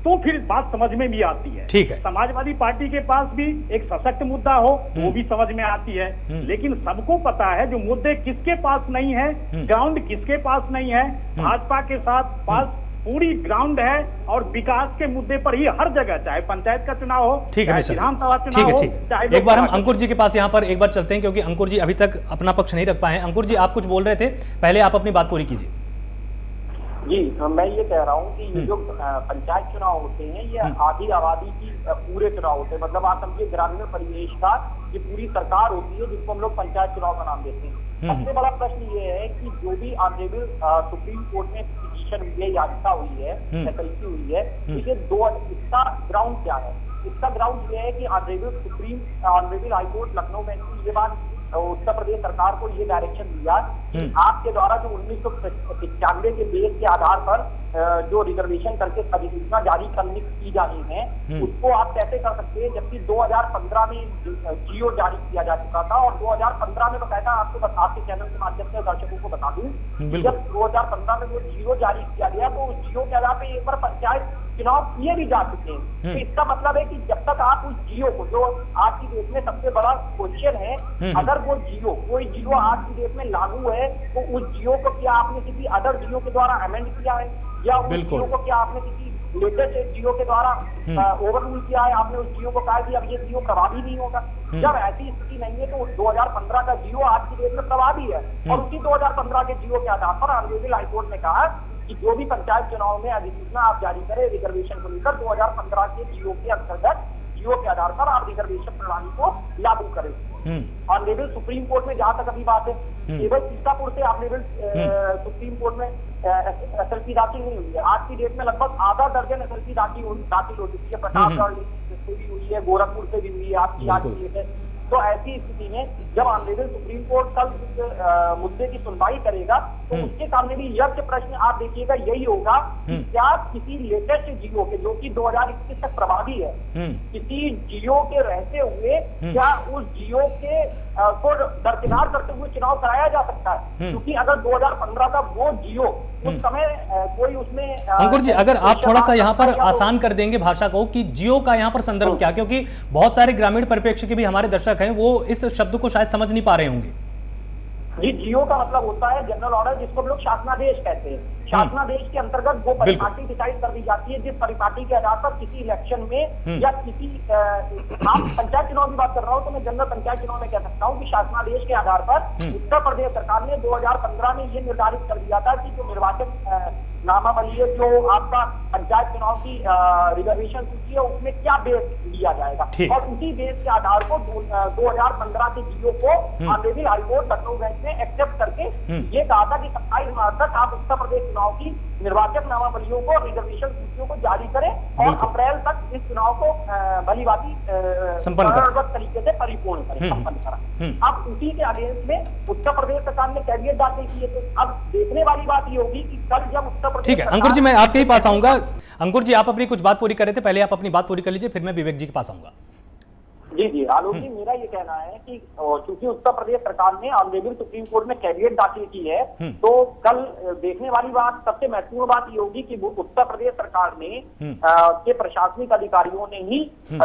तो फिर बात समझ में भी आती है। ठीक है। समाजवादी पार्टी के पास भी एक सशक्त मुद्दा हो वो भी समझ में आती है। लेकिन सबको पता है जो मुद्दे किसके पास नहीं है, ग्राउंड किसके पास नहीं है। भाजपा के साथ पास पूरी ग्राउंड है और विकास के मुद्दे पर ही हर जगह, चाहे पंचायत का चुनाव हो, ठीक है, विधानसभा चुनाव हो, चाहे। एक बार हम अंकुर जी के पास यहाँ पर एक बार चलते हैं, क्योंकि अंकुर जी अभी तक अपना पक्ष नहीं रख पाए हैं। अंकुर जी, आप कुछ बोल रहे थे, पहले आप अपनी बात पूरी कीजिए। जी, मैं ये कह रहा हूँ कि ये जो पंचायत चुनाव होते हैं, ये आधी आबादी की पूरे चुनाव होते हैं। मतलब आप समझिए ग्रामीण परिवेश का ये पूरी सरकार होती है, जिसको हम लोग पंचायत चुनाव का नाम देते हैं। सबसे बड़ा प्रश्न ये है कि जो भी ऑनरेबल सुप्रीम कोर्ट में पिटीशन हुई है, याचिका हुई है, फैसल्टी हुई है, ये इसका ग्राउंड क्या है? इसका ग्राउंड ये है कि ऑनरेबल हाईकोर्ट लखनऊ बेंच ने ये बात उत्तर प्रदेश सरकार को ये डायरेक्शन दिया कि आपके द्वारा जो 1995 के बेस के आधार पर जो रिजर्वेशन करके अधिसूचना जारी करनी की जानी है, उसको आप कैसे कर सकते हैं, जबकि 2015 में जियो जारी किया जा चुका था। और 2015 में बकायदा आपके चैनल के माध्यम से दर्शकों को बता दूं, जब 2015 में वो जियो जारी किया गया तो उस जियो के आधार पर एक बार पंचायत चुनाव किए भी जा चुके हैं। तो इसका मतलब है कि जब तक आप उस जियो को, जो आज की डेट में सबसे बड़ा क्वेश्चन है, अगर वो कोई जियो आज की डेट में लागू है, तो उस जियो को क्या आपने किसी अदर जियो के द्वारा अमेंड किया है, या उस जियो को क्या आपने किसी लेटेस्ट जियो के द्वारा ओवर रूल किया है? आपने उस जियो को कहा कि अब ये जियो प्रभावी नहीं होगा। जब ऐसी स्थिति नहीं है तो 2015 का जियो आज की डेट में प्रभावी है। और उसी 2015 के जियो के आधार पर ऑनरेबल हाईकोर्ट ने कहा कि जो भी पंचायत चुनाव में अधिसूचना आप जारी करें रिजर्वेशन को लेकर, 2015 के जियो के अंतर्गत, जियो के आधार पर आप रिजर्वेशन प्रणाली को लागू करें। ऑनरेबल सुप्रीम कोर्ट में जहां तक अभी बात है, केवल सीतापुर से ऑनरेबल सुप्रीम कोर्ट में एसएलपी दाखिल नहीं हुई है। आज की डेट में लगभग आधा दर्जन एसएलपी दाखिल हो चुकी है। प्रतापगढ़ से भी हुई है, गोरखपुर से भी हुई है आपकी आज की डेट में। तो ऐसी स्थिति में जब ऑनरेबल सुप्रीम कोर्ट कल इस मुद्दे की सुनवाई करेगा, तो उसके सामने भी यह प्रश्न आप देखिएगा यही होगा कि क्या किसी लेटेस्ट जियो के, जो कि 2021 तक प्रभावी है, किसी जियो के रहते हुए क्या उस जियो के को दरकिनार करते हुए चुनाव कराया जा सकता है? क्योंकि अगर 2015 का वो जियो उस समय कोई उसमें अंकुर जी, अगर आप थोड़ा सा यहाँ पर आसान कर देंगे भाषा को कि जियो का यहाँ पर संदर्भ क्या, क्योंकि बहुत सारे ग्रामीण परिप्रेक्ष्य के भी हमारे दर्शक हैं, वो इस शब्द को शायद समझ नहीं पा रहे होंगे। जी, जियो का मतलब होता है जनरल ऑर्डर, जिसको हम लोग शासनादेश कहते हैं। शासनादेश के अंतर्गत वो परिपाटी डिसाइड कर दी जाती है, जिस परिपाटी के आधार पर किसी इलेक्शन में या किसी आप पंचायत चुनाव की बात कर रहा हूँ तो मैं जनरल पंचायत चुनाव में कह सकता हूँ कि शासनादेश के आधार पर उत्तर प्रदेश सरकार ने 2015 में ये निर्धारित कर दिया था कि जो निर्वाचन नामावली है, जो आपका पंचायत चुनाव की रिजर्वेशन सूची है, उसमें क्या बेस लिया जाएगा, और उसी बेस के आधार को 2015 के जीओ को ऑनरेबल हाईकोर्ट लखनऊ बेंच ने एक्सेप्ट करके ये कहा था कि 27 मार्च तक आप उत्तर प्रदेश चुनाव की निर्वाचक नामावलियों को, रिजर्वेशन सूचियों को जारी करें और अप्रैल तक इस चुनाव को भली भांति चरणबद्ध तरीके से परिपूर्ण करें, संपन्न करें। अब उसी के अगेंस्ट में उत्तर प्रदेश सरकार ने कैविएट दाखिल किए। तो अब देखने वाली बात ये होगी कि कल जब उत्तर प्रदेश, ठीक है अंकुर जी, मैं आपके ही पास आऊंगा। अंकुर जी, आप अपनी कुछ बात पूरी कर रहे थे, पहले आप अपनी बात पूरी कर लीजिए, फिर मैं विवेक जी के पास आऊंगा। जी जी आलोक जी, मेरा ये कहना है कि चूंकि उत्तर प्रदेश सरकार ने ऑनरेबल सुप्रीम कोर्ट में कैविएट दाखिल की है, तो कल देखने वाली बात, सबसे महत्वपूर्ण बात ये होगी कि उत्तर प्रदेश सरकार ने के प्रशासनिक अधिकारियों ने ही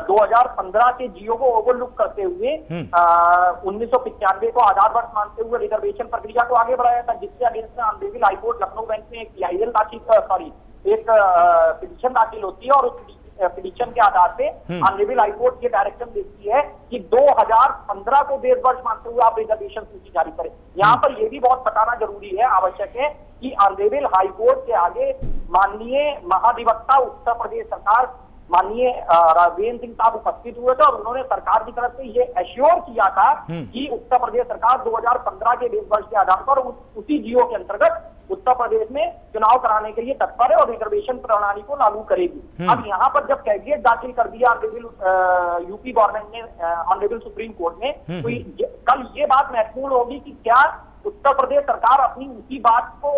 2015 के जीओ को ओवरलुक करते हुए 1995 को आधार वर्ष मानते हुए रिजर्वेशन प्रक्रिया को आगे बढ़ाया था, जिसके अगेंस्ट में ऑनरेबल हाईकोर्ट लखनऊ बेंच में एक PIL एक पिटीशन दाखिल होती है, और उस पिटीशन के आधार पे ऑनरेबल हाईकोर्ट ये डायरेक्शन देती है कि 2015 को बेस वर्ष मानते हुए आप रिजर्वेशन सूची जारी करें। यहाँ पर यह भी बहुत बताना जरूरी है, आवश्यक है कि ऑनरेबल हाईकोर्ट के आगे माननीय महाधिवक्ता उत्तर प्रदेश सरकार माननीय राघवेंद्र सिंह साहब उपस्थित हुए थे, और उन्होंने सरकार की तरफ से ये एश्योर किया था कि उत्तर प्रदेश सरकार 2015 के बेस वर्ष के आधार पर उसी जीओ के अंतर्गत उत्तर प्रदेश में चुनाव कराने के लिए तत्पर है और रिजर्वेशन प्रणाली को लागू करेगी। अब यहाँ पर जब कैविएट दाखिल कर दिया यूपी गवर्नमेंट ने ऑनरेबल सुप्रीम कोर्ट में, तो कल ये बात महत्वपूर्ण होगी कि क्या उत्तर प्रदेश सरकार अपनी उसी बात को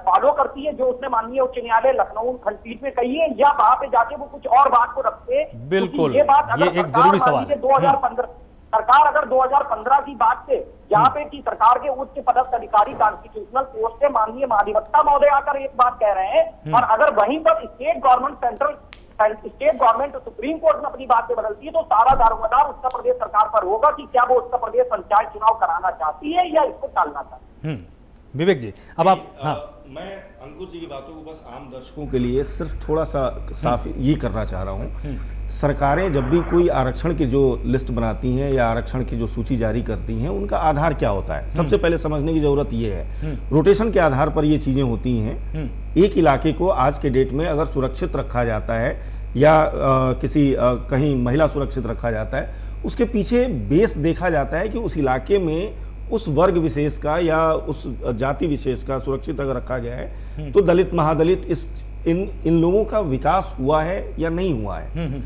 फॉलो करती है जो उसने माननीय उच्च न्यायालय लखनऊ खंडपीठ में कही है, या वहां पे जाके वो कुछ और बात को रखते। बिल्कुल, ये बात ये एक जरूरी सवाल है। 2015 सरकार अगर 2015 की बात से जहां पे की सरकार के उच्च पदस्थ अधिकारी कॉन्स्टिट्यूशनल पोस्ट से माननीय महाधिवक्ता महोदय आकर एक बात कह रहे हैं, और अगर वहीं पर स्टेट गवर्नमेंट सुप्रीम कोर्ट में अपनी बात बदलती है, तो सारा दारोमदार उत्तर प्रदेश सरकार पर होगा कि क्या वो उत्तर प्रदेश पंचायत चुनाव कराना चाहती है या इसको टालना चाहती है। विवेक जी, अब आप मैं अंकुर जी की बातों को बस आम दर्शकों के लिए सिर्फ थोड़ा सा साफ ये करना चाह रहा हूँ। सरकारें जब भी कोई आरक्षण की जो लिस्ट बनाती हैं या आरक्षण की जो सूची जारी करती हैं, उनका आधार क्या होता है, सबसे पहले समझने की जरूरत ये है। रोटेशन के आधार पर ये चीजें होती हैं। एक इलाके को आज के डेट में अगर सुरक्षित रखा जाता है या कहीं महिला सुरक्षित रखा जाता है, उसके पीछे बेस देखा जाता है कि उस इलाके में उस वर्ग विशेष का या उस जाति विशेष का सुरक्षित अगर रखा गया है, तो दलित महादलित इन लोगों का विकास हुआ है या नहीं हुआ है।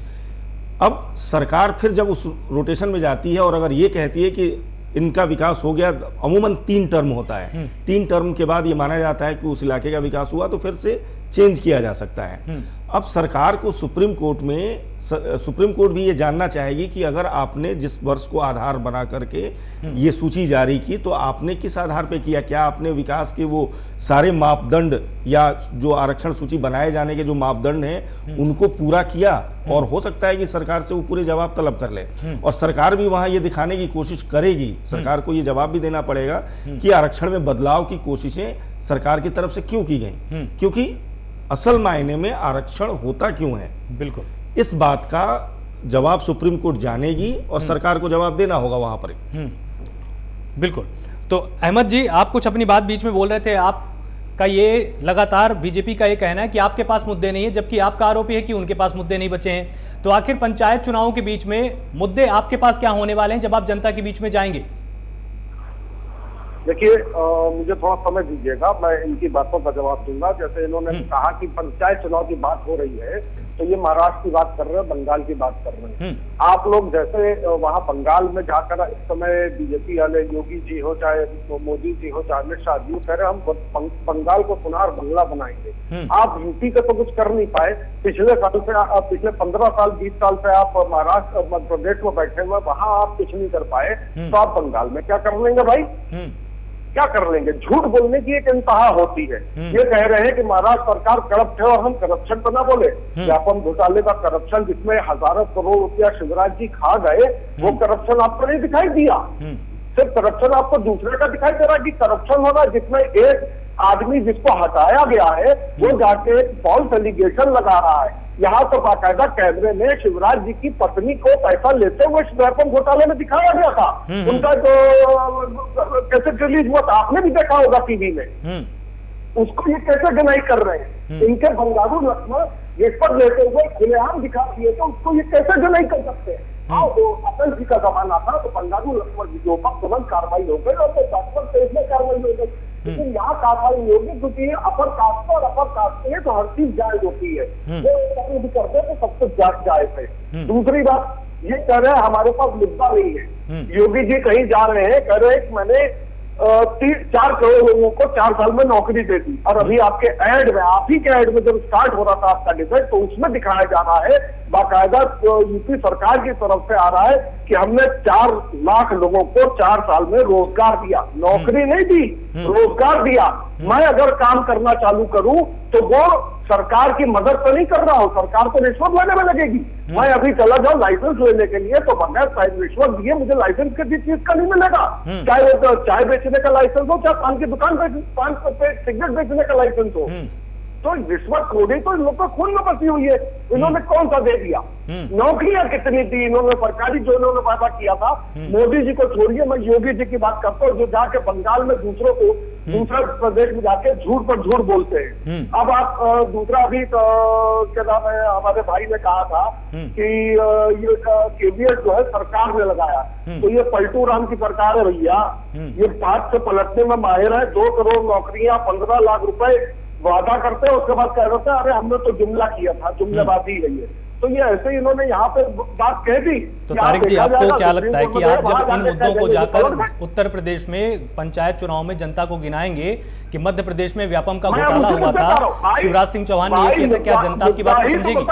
अब सरकार फिर जब उस रोटेशन में जाती है और अगर ये कहती है कि इनका विकास हो गया, अमूमन 3 टर्म होता है, 3 टर्म के बाद ये माना जाता है कि उस इलाके का विकास हुआ, तो फिर से चेंज किया जा सकता है। अब सरकार को सुप्रीम कोर्ट भी ये जानना चाहेगी कि अगर आपने जिस वर्ष को आधार बना करके ये सूची जारी की, तो आपने किस आधार पे किया, क्या आपने विकास के वो सारे मापदंड या जो आरक्षण सूची बनाए जाने के जो मापदंड हैं उनको पूरा किया। और हो सकता है कि सरकार से वो पूरे जवाब तलब कर ले, और सरकार भी वहां ये दिखाने की कोशिश करेगी, सरकार को ये जवाब भी देना पड़ेगा कि आरक्षण में बदलाव की कोशिशें सरकार की तरफ से क्यों की गई, क्योंकि असल मायने में आरक्षण होता क्यों है। बिल्कुल, इस बात का जवाब सुप्रीम कोर्ट जानेगी और सरकार को जवाब देना होगा वहां पर। बिल्कुल। तो अहमद जी, आप कुछ अपनी बात बीच में बोल रहे थे। आपका ये लगातार बीजेपी का ये कहना है कि आपके पास मुद्दे नहीं है, जबकि आपका आरोप है कि उनके पास मुद्दे नहीं बचे हैं। तो आखिर पंचायत चुनावों के बीच में मुद्दे आपके पास क्या होने वाले हैं जब आप जनता के बीच में जाएंगे? देखिए, मुझे थोड़ा समय दीजिएगा, मैं इनकी बातों का जवाब दूंगा। जैसे इन्होंने कहा कि पंचायत चुनाव की बात हो रही है, तो ये महाराष्ट्र की बात कर रहे हैं, बंगाल की बात कर रहे हैं। आप लोग जैसे वहां बंगाल में जाकर इस समय बीजेपी वाले योगी जी हो, चाहे मोदी जी हो, चाहे अमित शाह जी हो, कह रहे हम बंगाल को सुनार बंगला बनाएंगे। आप यूपी का तो कुछ कर नहीं पाए। पिछले 15 साल 20 साल से आप महाराष्ट्र मध्य प्रदेश में बैठे हुए, वहां आप कुछ नहीं कर पाए, तो आप बंगाल में क्या कर लेंगे भाई, क्या कर लेंगे। झूठ बोलने की एक इंतहा होती है। ये कह रहे हैं कि महाराष्ट्र सरकार करप्ट है और हम करप्शन तो ना बोले। व्यापम घोटाले का करप्शन जिसमें हजारों करोड़ रुपया शिवराज जी खा गए, वो करप्शन आपको नहीं दिखाई दिया। सिर्फ करप्शन आपको दूसरे का दिखाई दे रहा है कि करप्शन होगा जिसमें एक आदमी जिसको हटाया गया है वो जाके फॉल्स एलिगेशन लगा रहा है। यहाँ तो बाकायदा कैमरे में शिवराज जी की पत्नी को पैसा लेते हुए व्यापम घोटाले में दिखाया गया था। उनका जो कैसेट रिलीज हुआ था, आपने भी देखा होगा टीवी में। उसको ये कैसे डिनाई कर रहे हैं? इनके बंगारू लक्ष्मण रिश्वत लेते हुए खुलेआम दिखा दिए तो उसको ये कैसे डिनाई कर सकते हैं? हाँ, वो अटल जी का जमाना था तो बंगारू लक्ष्मण जी के ऊपर तुरंत कार्रवाई हो गई और तो तेज में कार्रवाई हो गई। लेकिन यहाँ कार्रवाई नहीं होगी क्योंकि अपर कास्ट और अपर कास्ट के तो हर चीज जायज होती है। वो भी करते हैं तो सब कुछ जायज है। दूसरी बात ये कह रहे हैं हमारे पास मुद्दा नहीं है। योगी जी कहीं जा रहे हैं, कह रहे हैं मैंने 4 करोड़ लोगों को 4 साल में नौकरी दे दी। और अभी आपके ऐड में, आप ही के ऐड में जब स्टार्ट हो रहा था आपका डिबेट, तो उसमें दिखाया जा रहा है बाकायदा यूपी सरकार की तरफ से आ रहा है कि हमने 4 लाख लोगों को 4 साल में रोजगार दिया, नौकरी नहीं दी, रोजगार दिया। मैं अगर काम करना चालू करूं तो वो सरकार की मदद तो नहीं कर रहा हूं, सरकार तो रिश्वत लेने में लगेगी। मैं अभी चला जाऊं लाइसेंस लेने के लिए तो बगैर रिश्वत दिए मुझे लाइसेंस किसी चीज का नहीं मिलेगा। चाहे वो चाय बेचने का लाइसेंस हो, चाहे पान की दुकान पे सिगरेट बेचने का लाइसेंस हो। तो रिश्वतखोरी तो इन लोग को खून में बसी हुई है। इन्होंने कौन सा दे दिया? नौकरियां कितनी दी इन्होंने? सरकारी जो इन्होंने वादा किया था, मोदी जी को छोड़िए, मैं योगी जी की बात करता हूँ जो जाके बंगाल में दूसरों को दूसरे प्रदेश में जाके झूठ पर झूठ बोलते हैं। अब आप दूसरा अभी क्या नाम है, हमारे भाई ने कहा था कि ये केबीएस जो है सरकार ने लगाया, तो ये पलटू राम की सरकार है भैया। ये बात से पलटने में माहिर है। 2 करोड़ नौकरियां, 15 लाख रुपए वादा करते हैं, उसके बाद कह रहे थे अरे हमने तो जुमला किया था, जुमलेबाजी है ये। तो ये ऐसे ही इन्होंने यहाँ पे बात कह दी। तो तारिक जी, आपको क्या लगता है कि आप जब इन मुद्दों को जाकर उत्तर प्रदेश में पंचायत चुनाव में जनता को गिनाएंगे कि मध्य प्रदेश में व्यापम का घोटाला हुआ था, शिवराज सिंह चौहान ने ये किया था, क्या जनता आपकी बात को समझेगी?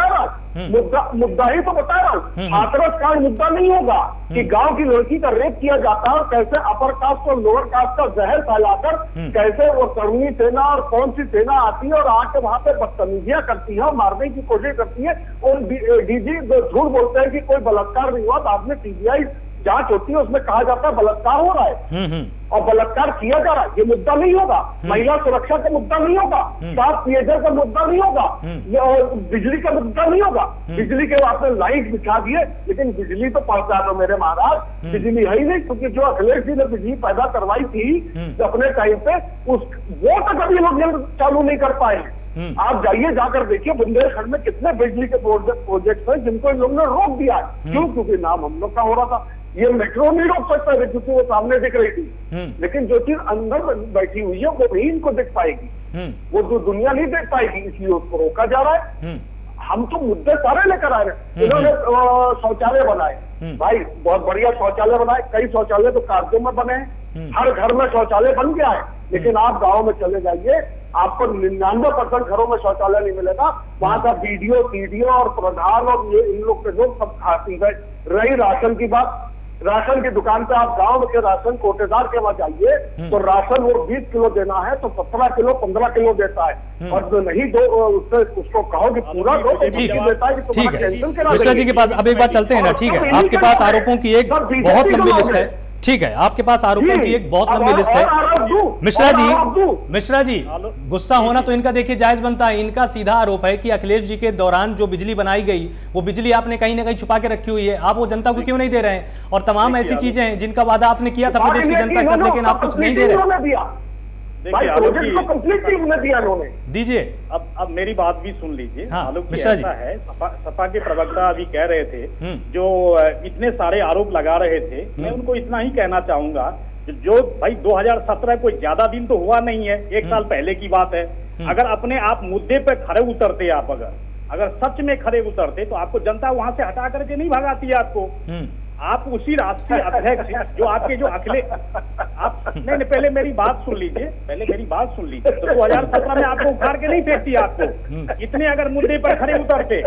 मुद्दा ही तो बता रहा हूँ। हाथरस कांड मुद्दा नहीं होगा कि गांव की लड़की का रेप किया जाता है और कैसे अपर कास्ट और लोअर कास्ट का जहर फैलाकर कैसे वो कर्मी सेना और कौन सी सेना आती है और आके वहां पे बदतमीजियां करती है और मारने की कोशिश करती है। और डीजी झूठ बोलते हैं कि कोई बलात्कार नहीं हुआ, बाद में सीबीआई जांच होती है, उसमें कहा जाता है बलात्कार हो रहा है और बलात्कार किया जा रहा है। ये मुद्दा नहीं होगा। महिला सुरक्षा का मुद्दा नहीं होगा, साफ पेयजल का मुद्दा नहीं होगा, और बिजली का मुद्दा नहीं होगा। बिजली के आपने लाइट बिछा दिए, लेकिन बिजली तो पहुंचा दो मेरे महाराज, बिजली है ही नहीं। क्योंकि जो अखिलेश जी ने बिजली पैदा करवाई थी अपने टाइम पे, वो तक अभी लोग चालू नहीं कर पाए। आप जाइए, जाकर देखिए बुंदेलखंड में कितने बिजली के प्रोजेक्ट हैं जिनको इन लोगों ने रोक दिया। क्यों? क्योंकि नाम हम लोग का हो रहा था। ये मेट्रो नहीं रोक सकता है क्योंकि वो सामने दिख रही थी, लेकिन जो चीज अंदर बैठी हुई है वो भी इनको दिख पाएगी, वो जो दुनिया नहीं देख पाएगी, इसलिए उसको रोका जा रहा है। हम तो मुद्दे सारे लेकर आ रहे हैं। इन्होंने शौचालय बनाए, भाई बहुत बढ़िया शौचालय बनाए, कई शौचालय तो कार्यों में बने हैं, हर घर में शौचालय बन गया है। लेकिन आप गाँव में चले जाइए, आपको 99% घरों में शौचालय नहीं मिलेगा। वहां का बीडीओ, सीडीओ और प्रधान और ये इन लोग के लोग सब खाती है। रही राशन की बात, राशन की दुकान पे आप गांव के राशन कोटेदार के वहां जाइए तो राशन वो 20 किलो देना है तो 17 किलो 15 किलो देता है, और जो नहीं दो उससे उसको कहो कि पूरा दो तो ठीक है, देता है कि ठीक है। मिश्रा जी के पास अब एक बात चलते हैं ना, ठीक है, आपके पास आरोपों की एक बहुत लंबी लिस्ट है, ठीक है, आपके पास आरोपों की एक बहुत लंबी लिस्ट है। मिश्रा जी, गुस्सा होना तो इनका देखिए जायज बनता है। इनका सीधा आरोप है कि अखिलेश जी के दौरान जो बिजली बनाई गई वो बिजली आपने कहीं ना कहीं छुपा के रखी हुई है, आप वो जनता को क्यों नहीं दे रहे हैं? और तमाम ऐसी चीजें हैं जिनका वादा आपने किया था प्रदेश की जनता के साथ, लेकिन आप कुछ नहीं दे रहे। दीजिए अब मेरी बात भी सुन लीजिए। मिश्रा जी, ऐसा है, सपा के प्रवक्ता अभी कह रहे थे जो इतने सारे आरोप लगा रहे थे, मैं उनको इतना ही कहना चाहूंगा जो भाई 2017 कोई ज्यादा दिन तो हुआ नहीं है, 1 साल पहले की बात है। अगर अपने आप मुद्दे पे खड़े उतरते, आप अगर सच में खड़े उतरते तो आपको जनता वहां से हटा करके नहीं भगाती है आपको। आप उसी राष्ट्रीय अध्यक्ष जो आपके जो अखिलेश आप नहीं, पहले मेरी बात सुन लीजिए, तो 2017 में आपको उखाड़ के नहीं फेंकती आपको, इतने अगर मुद्दे पर खड़े उतरते।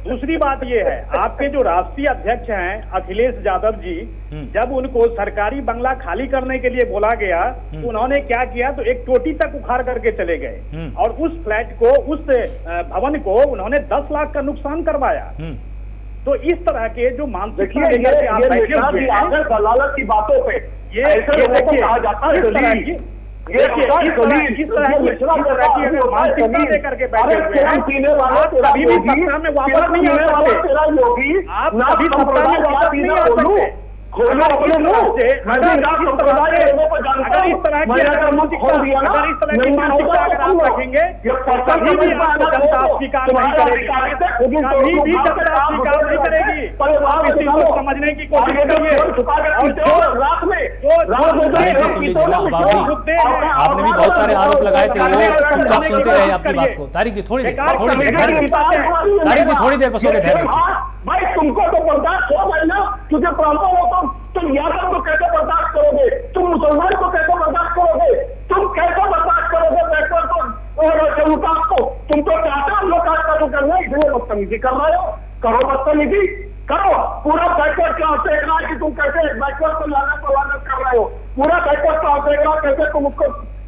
दूसरी बात ये है, आपके जो राष्ट्रीय अध्यक्ष हैं अखिलेश यादव जी, जब उनको सरकारी बंगला खाली करने के लिए बोला गया तो उन्होंने क्या किया, तो एक टोटी तक उखाड़ करके चले गए और उस फ्लैट को, उस भवन को उन्होंने 10 लाख का नुकसान करवाया। तो इस तरह के जो मानसिकता लेकर के आप बैठे हुए हैं, दलालत की बातों पे ये कहा जाता है ये किस तरह की मानसिकता लेकर के बैठे हुए हैं, आप कभी भी सत्ता में वापस नहीं आ सकते, आप कभी सत्ता में वापस नहीं आ सकते। खोलो अपने मुंह से, अगर इस तरह की मानसिकता अगर आप रखेंगे कभी भी आपको जनता स्वीकार नहीं करेगी, कभी भी जनता स्वीकार नहीं करेगी। आप इसी को समझने की कोशिश करिए। आपने भी बहुत सारे आरोप लगाए थे, वो चुपचाप सुनते रहे आपकी बात को। तारिक जी थोड़ी देर तारिक जी थोड़ी देर बसोगे धैर्य। भाई तुमको तो बर्दाश्त हो गई ना, क्योंकि प्रॉब्लम हो तुम यादव को कैसे बर्दाश्त करोगे, तुम मुसलमान को कैसे बर्दाश्त करोगे, तुम कैसे बर्दाश्त करोगे बैकवर्ड को, तुम तो चाहते हो लोग काज करना, इसलिए बदतमीजी कर रहे हो। करो बदतमीजी, करो। पूरा बैकवर्ड का देख रहा है कि तुम कैसे बैकवर्ड को लानत कर रहे हो, पूरा बैकवर्ड का देख रहा कैसे तुम उसको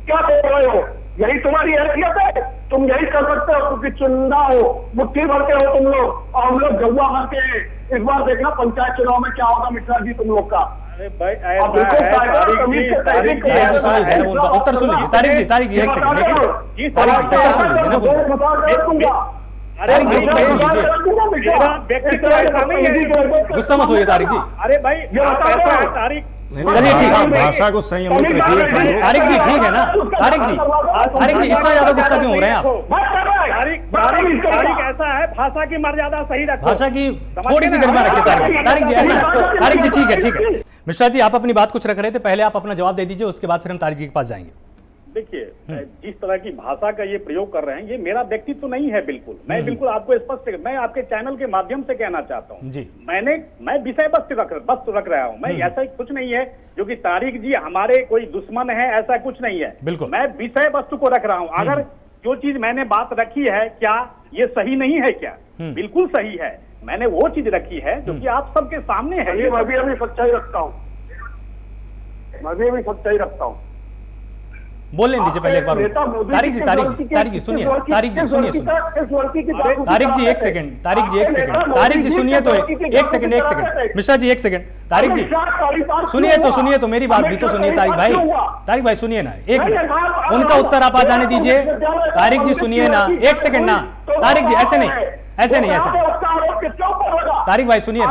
क्या देख रहे हो। यही तुम्हारी हैसियत है, तुम यही कर सकते हो, क्योंकि चुनिंदा हो, मुट्ठी भर के हो तुम लोग, और हम लोग गौवा भर के हैं। इस बार देखना पंचायत चुनाव में क्या होगा मिश्रा जी तुम लोग का। उत्तर सुन लीजिए तारिक जी एक सेकंड गुस्सा मत होइए तारिक जी। अरे भाई तारिक चलिए ठीक है, भाषा को संयमित रखिए। तारिक जी ठीक है ना, तारिक जी इतना ज्यादा गुस्सा क्यों हो रहे हैं आप? तारिक ऐसा है, भाषा की मर्यादा सही रखो, भाषा की थोड़ी सी गरिमा रखिए तारिक जी ऐसा है। तारिक जी ठीक है मिश्रा जी आप अपनी बात कुछ रख रहे थे, पहले आप अपना जवाब दे दीजिए, उसके बाद फिर हम तारिक जी के पास जाएंगे। देखिए जिस तरह की भाषा का ये प्रयोग कर रहे हैं, ये मेरा व्यक्तित्व नहीं है बिल्कुल। मैं बिल्कुल आपको स्पष्ट, मैं आपके चैनल के माध्यम से कहना चाहता हूँ जी, मैं विषय वस्तु रख रहा हूँ। मैं ऐसा कुछ नहीं है जो कि तारिक जी हमारे कोई दुश्मन है, ऐसा कुछ नहीं है। बिल्कुल मैं विषय वस्तु को रख रहा हूँ। अगर जो चीज मैंने बात रखी है, क्या ये सही नहीं है? क्या बिल्कुल सही है। मैंने वो चीज रखी है जो कि आप सबके सामने है। मैं भी अभी सच्चाई रखता हूँ, मैं भी अभी सच्चाई रखता हूँ। बोलने दीजिए पहले एक बार तारिक जी सुनिए, तारिक जी सुनिए तारिक जी एक सेकंड तारिक जी सुनिए तो एक सेकंड मिश्रा जी एक सेकंड तारिक जी सुनिए तो मेरी बात भी तो सुनिए तारिक भाई सुनिए ना एक मिनट, उनका उत्तर आप आ जाने दीजिए। तारिक जी सुनिए ना एक सेकंड ना, तारिक जी ऐसे नहीं तारिक भाई सुनिए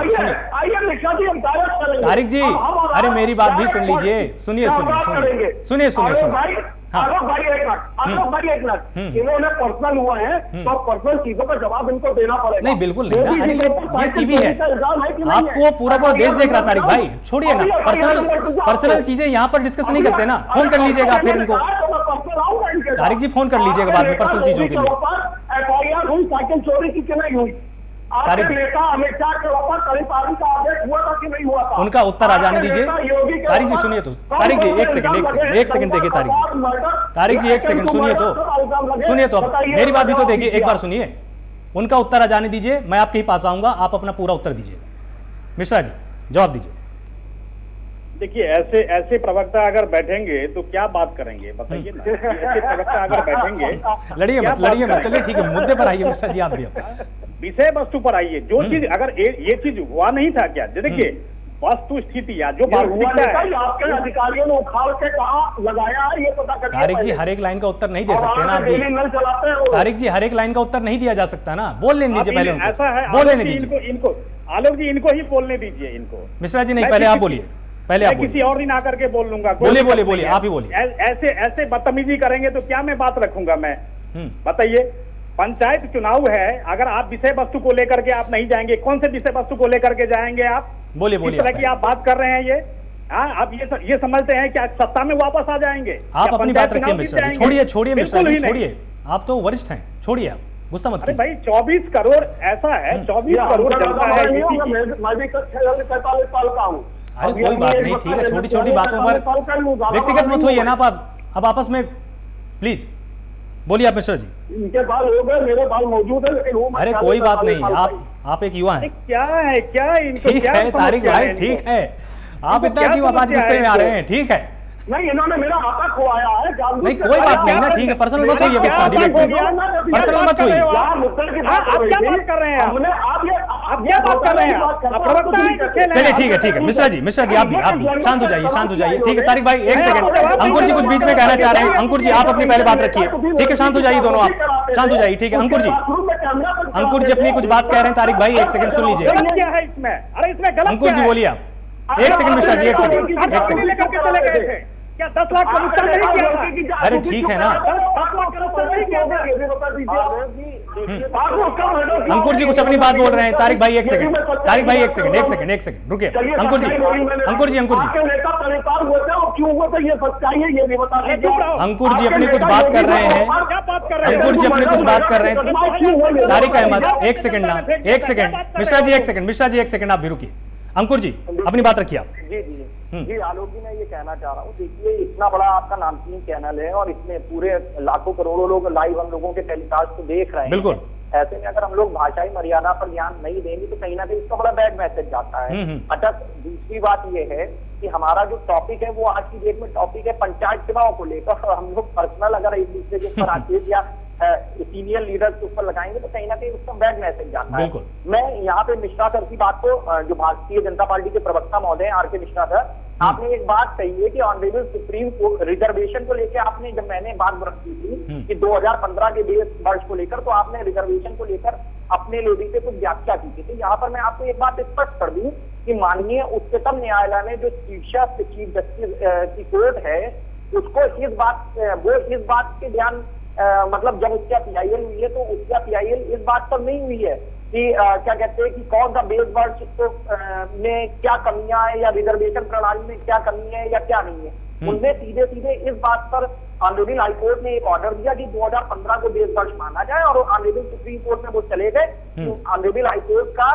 तारिक जी, अरे मेरी बात भी सुन लीजिए, सुनिए इन्होंने पर्सनल हुआ है तो पर्सनल चीजों का जवाब इनको देना पड़ेगा। नहीं बिल्कुल नहीं ना, अरे ये टीवी है, आपको पूरा देश देख रहा। तारिक भाई छोड़िए ना, पर्सनल चीजें यहाँ पर डिस्कस नहीं करते ना, फोन कर लीजिएगा फिर इनको। तारिक जी फोन कर लीजिएगा बाद में पर्सनल चीजों के लिए। FIR हुई साइकिल चोरी की कि नहीं हुई? तारिक नेता अमित शाह के ऊपर तरीपारी का आदेश हुआ था कि नहीं हुआ था? उनका उत्तर आ जाने दीजिए। तारिक जी सुनिए तो, तारिक जी एक सेकंड देखिए तारिक जी एक सेकंड सुनिए तो अब मेरी बात भी तो देखिए, एक बार सुनिए, उनका उत्तर आ जाने दीजिए, मैं आपके ही पास आऊंगा, आप अपना पूरा उत्तर दीजिएगा। मिश्रा जी जवाब दीजिए। देखिए ऐसे प्रवक्ता अगर बैठेंगे तो क्या बात करेंगे बताइए ना। ऐसे प्रवक्ता अगर बैठेंगे, लड़िए मत, चलिए ठीक है, मुद्दे पर आइए मिश्रा जी, आप भी विषय वस्तु पर आइए। जो चीज अगर ये चीज हुआ नहीं था क्या, देखिए वस्तु स्थिति या जो वास्तविकता है, आपके अधिकारियों ने उखाड़ के कहा लगाया है, ये पता करिए। तारिक जी हर एक लाइन का उत्तर नहीं दे सकते ना आप भी। तारिक जी हर एक लाइन का उत्तर नहीं दिया जा सकता ना, बोल लेने दीजिए पहले उनको, ऐसा है बोल लेने दीजिए इनको, आलोक जी इनको ही बोलने दीजिए इनको। मिश्रा जी नहीं, पहले आप बोलिए, पहले आप किसी और दिन आकर के बोल लूंगा। बोलिए आप ही बोलिए। ऐसे बदतमीजी करेंगे तो क्या मैं बात रखूंगा मैं? बताइए, पंचायत चुनाव है, अगर आप विषय वस्तु को लेकर के आप नहीं जाएंगे, कौन से विषय वस्तु को लेकर के जाएंगे आप? बोलिए इस तरह की आप बात कर रहे हैं ये, आप ये समझते हैं कि सत्ता में वापस आ जाएंगे? आप अपनी बात रखिए मिश्रा जी, छोड़िए मिश्रा जी, छोड़िए, आप तो वरिष्ठ हैं, छोड़िए आप, गुस्सा मत कीजिए। भाई 24 करोड़ ऐसा है, 24 करोड़ जनता है। मैं भी 45 साल का हूँ। अरे कोई बात नहीं, ठीक है, छोटी छोटी बातों पर व्यक्तिगत मत होइए ना आप आपस में प्लीज। बोलिए आप मिश्रा जी। इनके बाल हो गए, मेरे बाल मौजूद है, लेकिन अरे कोई बात नहीं, आप एक युवा हैं। क्या है ठीक है तारिक भाई, ठीक है, आप इतना क्यों आवाज गुस्से में आ रहे हैं? ठीक है, नहीं इन्होंने मेरा हाथा खुआया है। नहीं कोई बात नहीं ना, ठीक है, पर्सनल मत होइए, पर्सनल मत होइए। आप क्या बात कर रहे हैं? आप ये बात कर रहे हैं, प्रवक्ता है। चलिए ठीक है मिश्रा जी आप भी शांत हो जाइए ठीक है। तारिक भाई एक सेकंड, अंकुर जी कुछ बीच में कहना चाह रहे हैं। अंकुर जी आप अपनी पहले बात रखिए, ठीक है, शांत हो जाइए दोनों, आप शांत हो जाइए, ठीक है। अंकुर जी अपनी कुछ बात कह रहे हैं, तारिक भाई एक सेकंड सुन लीजिए। क्या है इसमें? अरे इसमें गलत अंकुर जी बोलिए आप, एक सेकंड मिश्रा जी, एक सेकंड लेकर के चले गए थे क्या? 10 लाख का भुगतान नहीं किया था? अरे ठीक है ना, अंकुर जी कुछ अपनी बात बोल रहे हैं। तारिक भाई एक सेकंड रुकिए। अंकुर जी अंकुर जी अपनी कुछ बात कर रहे हैं। तारिक अहमद एक सेकंड ना, एक सेकंड मिश्रा जी एक सेकंड आप भी रुकिए। अंकुर जी अपनी बात रखिए आप। जी आलोक जी, मैं ये कहना चाह रहा हूँ, देखिए इतना बड़ा आपका नामचीन चैनल है और इसमें पूरे लाखों करोड़ों लोग लाइव हम लोगों के टेलीकास्ट को देख रहे हैं। बिल्कुल। ऐसे में अगर हम लोग भाषाई मर्यादा पर ध्यान नहीं देंगे तो कहीं ना कहीं इसका बड़ा बैड मैसेज जाता है। अच्छा, दूसरी बात ये है कि हमारा जो टॉपिक है वो आज की डेट में टॉपिक है पंचायत चुनाव को लेकर। हम लोग पर्सनल अगर एक दूसरे के ऊपर आकेश या सीनियर लीडर के ऊपर लगाएंगे तो कहीं ना कहीं उसका बैड मैसेज जाता है। मैं यहाँ पे मिश्रा सर की बात को, जो भारतीय जनता पार्टी के प्रवक्ता महोदय आर.के. मिश्रा सर, आपने एक बात कही है कि ऑनरेबल सुप्रीम कोर्ट रिजर्वेशन को लेकर आपने, जब मैंने बात रखी थी कि 2015 के बेस वर्ष को लेकर, तो आपने रिजर्वेशन को लेकर अपने लेवल पे कुछ व्याख्या की थी। तो यहाँ पर मैं आपको एक बात स्पष्ट कर दूं कि माननीय उच्चतम न्यायालय में जो चीफ जस्टिस की कोर्ट है उसको इस बात के ध्यान मतलब जब उसका PIL हुई है तो उसका PIL इस बात पर नहीं हुई है कि क्या कहते हैं कि कौन सा बेस वर्ष में क्या कमियां है या रिजर्वेशन प्रणाली में क्या कमी है या क्या नहीं है। उनने सीधे इस बात पर ऑनरेबल हाईकोर्ट ने एक ऑर्डर दिया कि 2015 को बेस वर्ष माना जाए और ऑनरेबल सुप्रीम कोर्ट में वो चले गए। ऑनरेबल हाईकोर्ट का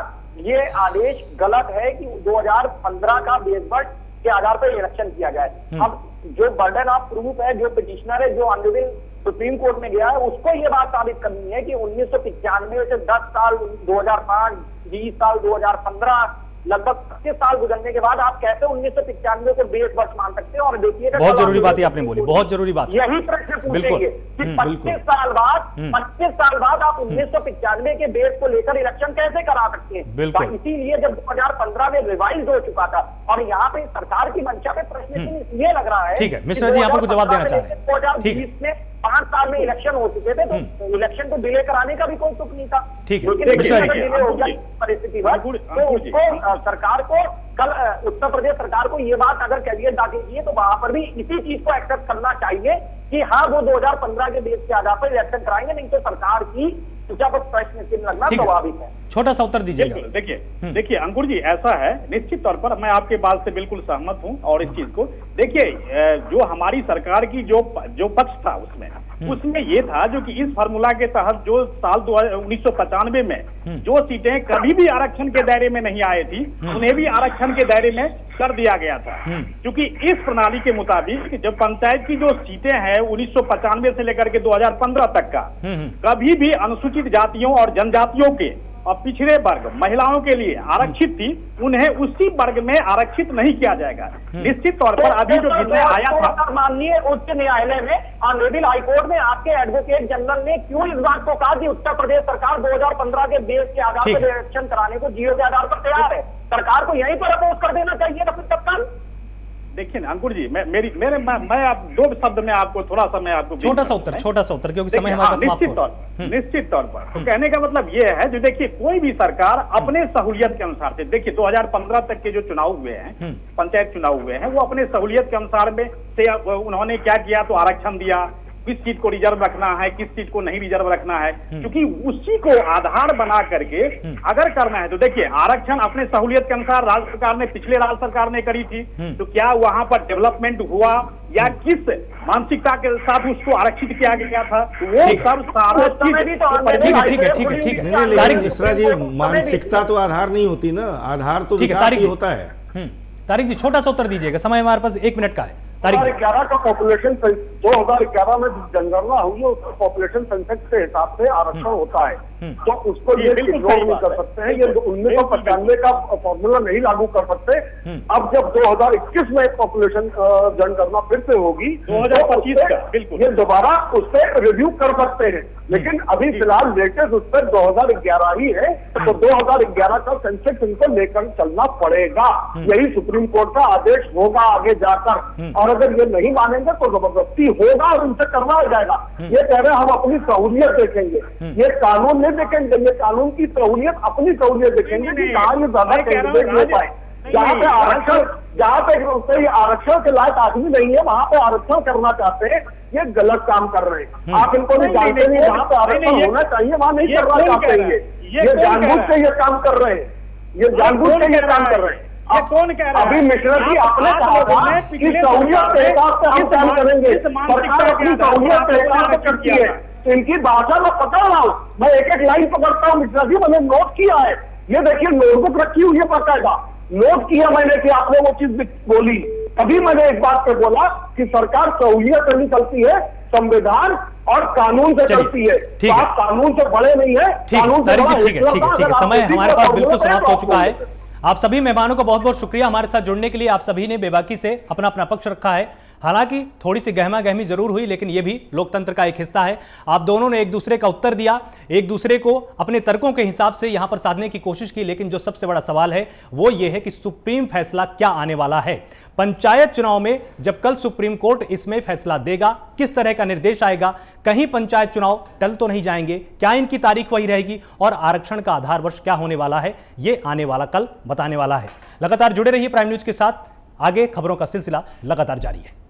ये आदेश गलत है कि 2015 का बेस वर्ष के आधार पर इलेक्शन किया जाए। अब जो बर्डन ऑफ प्रूफ है, जो पिटिशनर है, जो ऑनरेबल सुप्रीम कोर्ट में गया है, उसको ये बात साबित करनी है कि 1995 से 10 साल, 2005, 20 साल, 2015, लगभग 25 साल गुजरने के बाद आप कैसे 1995 को बेस वर्ष मान सकते हैं। और देखिएगा, बहुत जरूरी बात आपने बोली, बहुत जरूरी बात। यही प्रश्न पूछेंगे कि 25 साल बाद आप 1995 के बेस को लेकर इलेक्शन कैसे करा सकते हैं। इसीलिए जब 2015 में रिवाइज हो चुका था और यहाँ पे सरकार की मंशा पे प्रश्न ये लग रहा है। ठीक है मिश्रा जी, आपको जवाब देना चाह रहे हैं। 2020 में 5 साल में इलेक्शन हो चुके थे, तो इलेक्शन को डिले कराने का भी कोई तुक नहीं था। ठीक है, लेकिन डिले हो गया परिस्थिति पर, तो उसको सरकार को कल उत्तर प्रदेश सरकार को ये बात अगर कैबिनेट दाखिल की है तो वहां पर भी इसी चीज को एक्सेप्ट करना चाहिए कि हाँ वो 2015 के बेस के आधार पर इलेक्शन कराएंगे, नहीं तो सरकार की पर प्रश्न चिन्ह लगना स्वाभाविक है। छोटा सा उत्तर दीजिएगा। देखिए अंकुर जी, ऐसा है, निश्चित तौर पर मैं आपके बात से बिल्कुल सहमत हूं। और इस चीज को देखिए, जो हमारी सरकार की जो पक्ष था उसमें ये था जो कि इस फार्मूला के तहत जो साल 1995 में जो सीटें कभी भी आरक्षण के दायरे में नहीं आए थी उन्हें भी आरक्षण के दायरे में कर दिया गया था। क्योंकि इस प्रणाली के मुताबिक जब पंचायत की जो सीटें हैं 1995 से लेकर के 2015 तक का, कभी भी अनुसूचित जातियों और जनजातियों के और पिछड़े वर्ग महिलाओं के लिए आरक्षित थी, उन्हें उसी वर्ग में आरक्षित नहीं किया जाएगा। निश्चित तौर पर अभी जो विषय आया था माननीय उच्च न्यायालय में, ऑनरेबल हाईकोर्ट में आपके एडवोकेट जनरल ने क्यों इस बात को कहा कि उत्तर प्रदेश सरकार 2015 के बेस के आधार पर इलेक्शन कराने को जीरो के आधार पर तैयार है। सरकार को यहीं पर अपोज कर देना चाहिए ना फिर तत्काल। देखिए अंकुर जी, मैं आप 2 शब्द में आपको थोड़ा सा मैं आपको छोटा सा उत्तर क्योंकि समय हमारे पास समाप्त हो। निश्चित तौर पर तो कहने का मतलब ये है, जो देखिए कोई भी सरकार अपने सहूलियत के अनुसार से, देखिए 2015 तक के जो चुनाव हुए हैं, पंचायत चुनाव हुए हैं, वो अपने सहूलियत के अनुसार में से उन्होंने क्या किया, तो आरक्षण दिया, किस चीज को रिजर्व रखना है, किस चीज को नहीं रिजर्व रखना है, क्योंकि उसी को आधार बना करके अगर करना है तो देखिए आरक्षण अपने सहूलियत के अनुसार राज्य सरकार ने, पिछले राज्य सरकार ने करी थी, तो क्या वहां पर डेवलपमेंट हुआ या किस मानसिकता के साथ उसको आरक्षित किया गया था, वो सब सारा ठीक है। मिश्रा जी, मानसिकता तो आधार नहीं होती ना, आधार तो विकास ही होता है। तारिक जी छोटा सा उत्तर दीजिएगा, समय हमारे पास 1 मिनट का है। 2011 का पॉपुलेशन 2011 में जनगणना हुई है, उसमें पॉपुलेशन सेंसस के हिसाब से आरक्षण होता है। तो उसको ये इग्नोर नहीं कर सकते हैं, ये 1995 का फॉर्मूला नहीं लागू कर सकते। अब जब 2021 में पॉपुलेशन जनगणना फिर से होगी 2025 का बिल्कुल ये दोबारा उससे रिव्यू कर सकते हैं, लेकिन अभी फिलहाल लेटेस्ट उस पर 2011 ही है, तो 2011 का सेंसेक्स इनको लेकर चलना पड़ेगा। यही सुप्रीम कोर्ट का आदेश होगा आगे जाकर, और अगर ये नहीं मानेंगे तो जबरदस्ती होगा और उनसे करना हो जाएगा। ये कह रहे हैं हम अपनी सहूलियत देखेंगे, ये कानून नहीं देखेंगे, ये कानून की सहूलियत अपनी सहूलियत देखेंगे कि कहाँ ये ज्यादा कैंडिडेट हो पाए। जहाँ पे आरक्षण के लायक आदमी नहीं है वहां पे आरक्षण करना चाहते हैं, ये गलत काम कर रहे हैं। आप इनको नहीं जानते नहीं, वहां पे आरक्षण होना चाहिए वहां नहीं करना चाहते हैं। ये जानबूझ के ये काम कर रहे हैं, ये जानबूझ के ये काम कर रहे हैं। ये कौन कह रहा है? अभी मिश्रा जी आपने कहा था कि सहूलियत के हिसाब से हम काम करेंगे, सरकार अपनी सहूलियत के हिसाब से करती है। इनकी भाषा में पकड़ रहा हूँ, मैं एक एक लाइन पकड़ता हूँ मिश्रा जी, मैंने नोट किया है। ये देखिए नोटबुक रखी हुई है, बकायदा नोट किया मैंने कि आपने वो चीज बोली। तभी मैंने इस बात पे बोला कि सरकार सहूलियत से निकलती है, संविधान और कानून से चलती है, तो आप कानून से बड़े नहीं है। कानून से ठीक है, समय हमारे पास बिल्कुल समाप्त हो चुका है। आप सभी मेहमानों का बहुत बहुत शुक्रिया हमारे साथ जुड़ने के लिए। आप सभी ने बेबाकी से अपना अपना पक्ष रखा है, हालांकि थोड़ी सी गहमा गहमी जरूर हुई, लेकिन यह भी लोकतंत्र का एक हिस्सा है। आप दोनों ने एक दूसरे का उत्तर दिया, एक दूसरे को अपने तर्कों के हिसाब से यहां पर साधने की कोशिश की, लेकिन जो सबसे बड़ा सवाल है वो ये है कि सुप्रीम फैसला क्या आने वाला है पंचायत चुनाव में। जब कल सुप्रीम कोर्ट इसमें फैसला देगा, किस तरह का निर्देश आएगा, कहीं पंचायत चुनाव टल तो नहीं जाएंगे, क्या इनकी तारीख वही रहेगी और आरक्षण का आधार वर्ष क्या होने वाला है, ये आने वाला कल बताने वाला है। लगातार जुड़े रहिए प्राइम न्यूज के साथ, आगे खबरों का सिलसिला लगातार जारी है।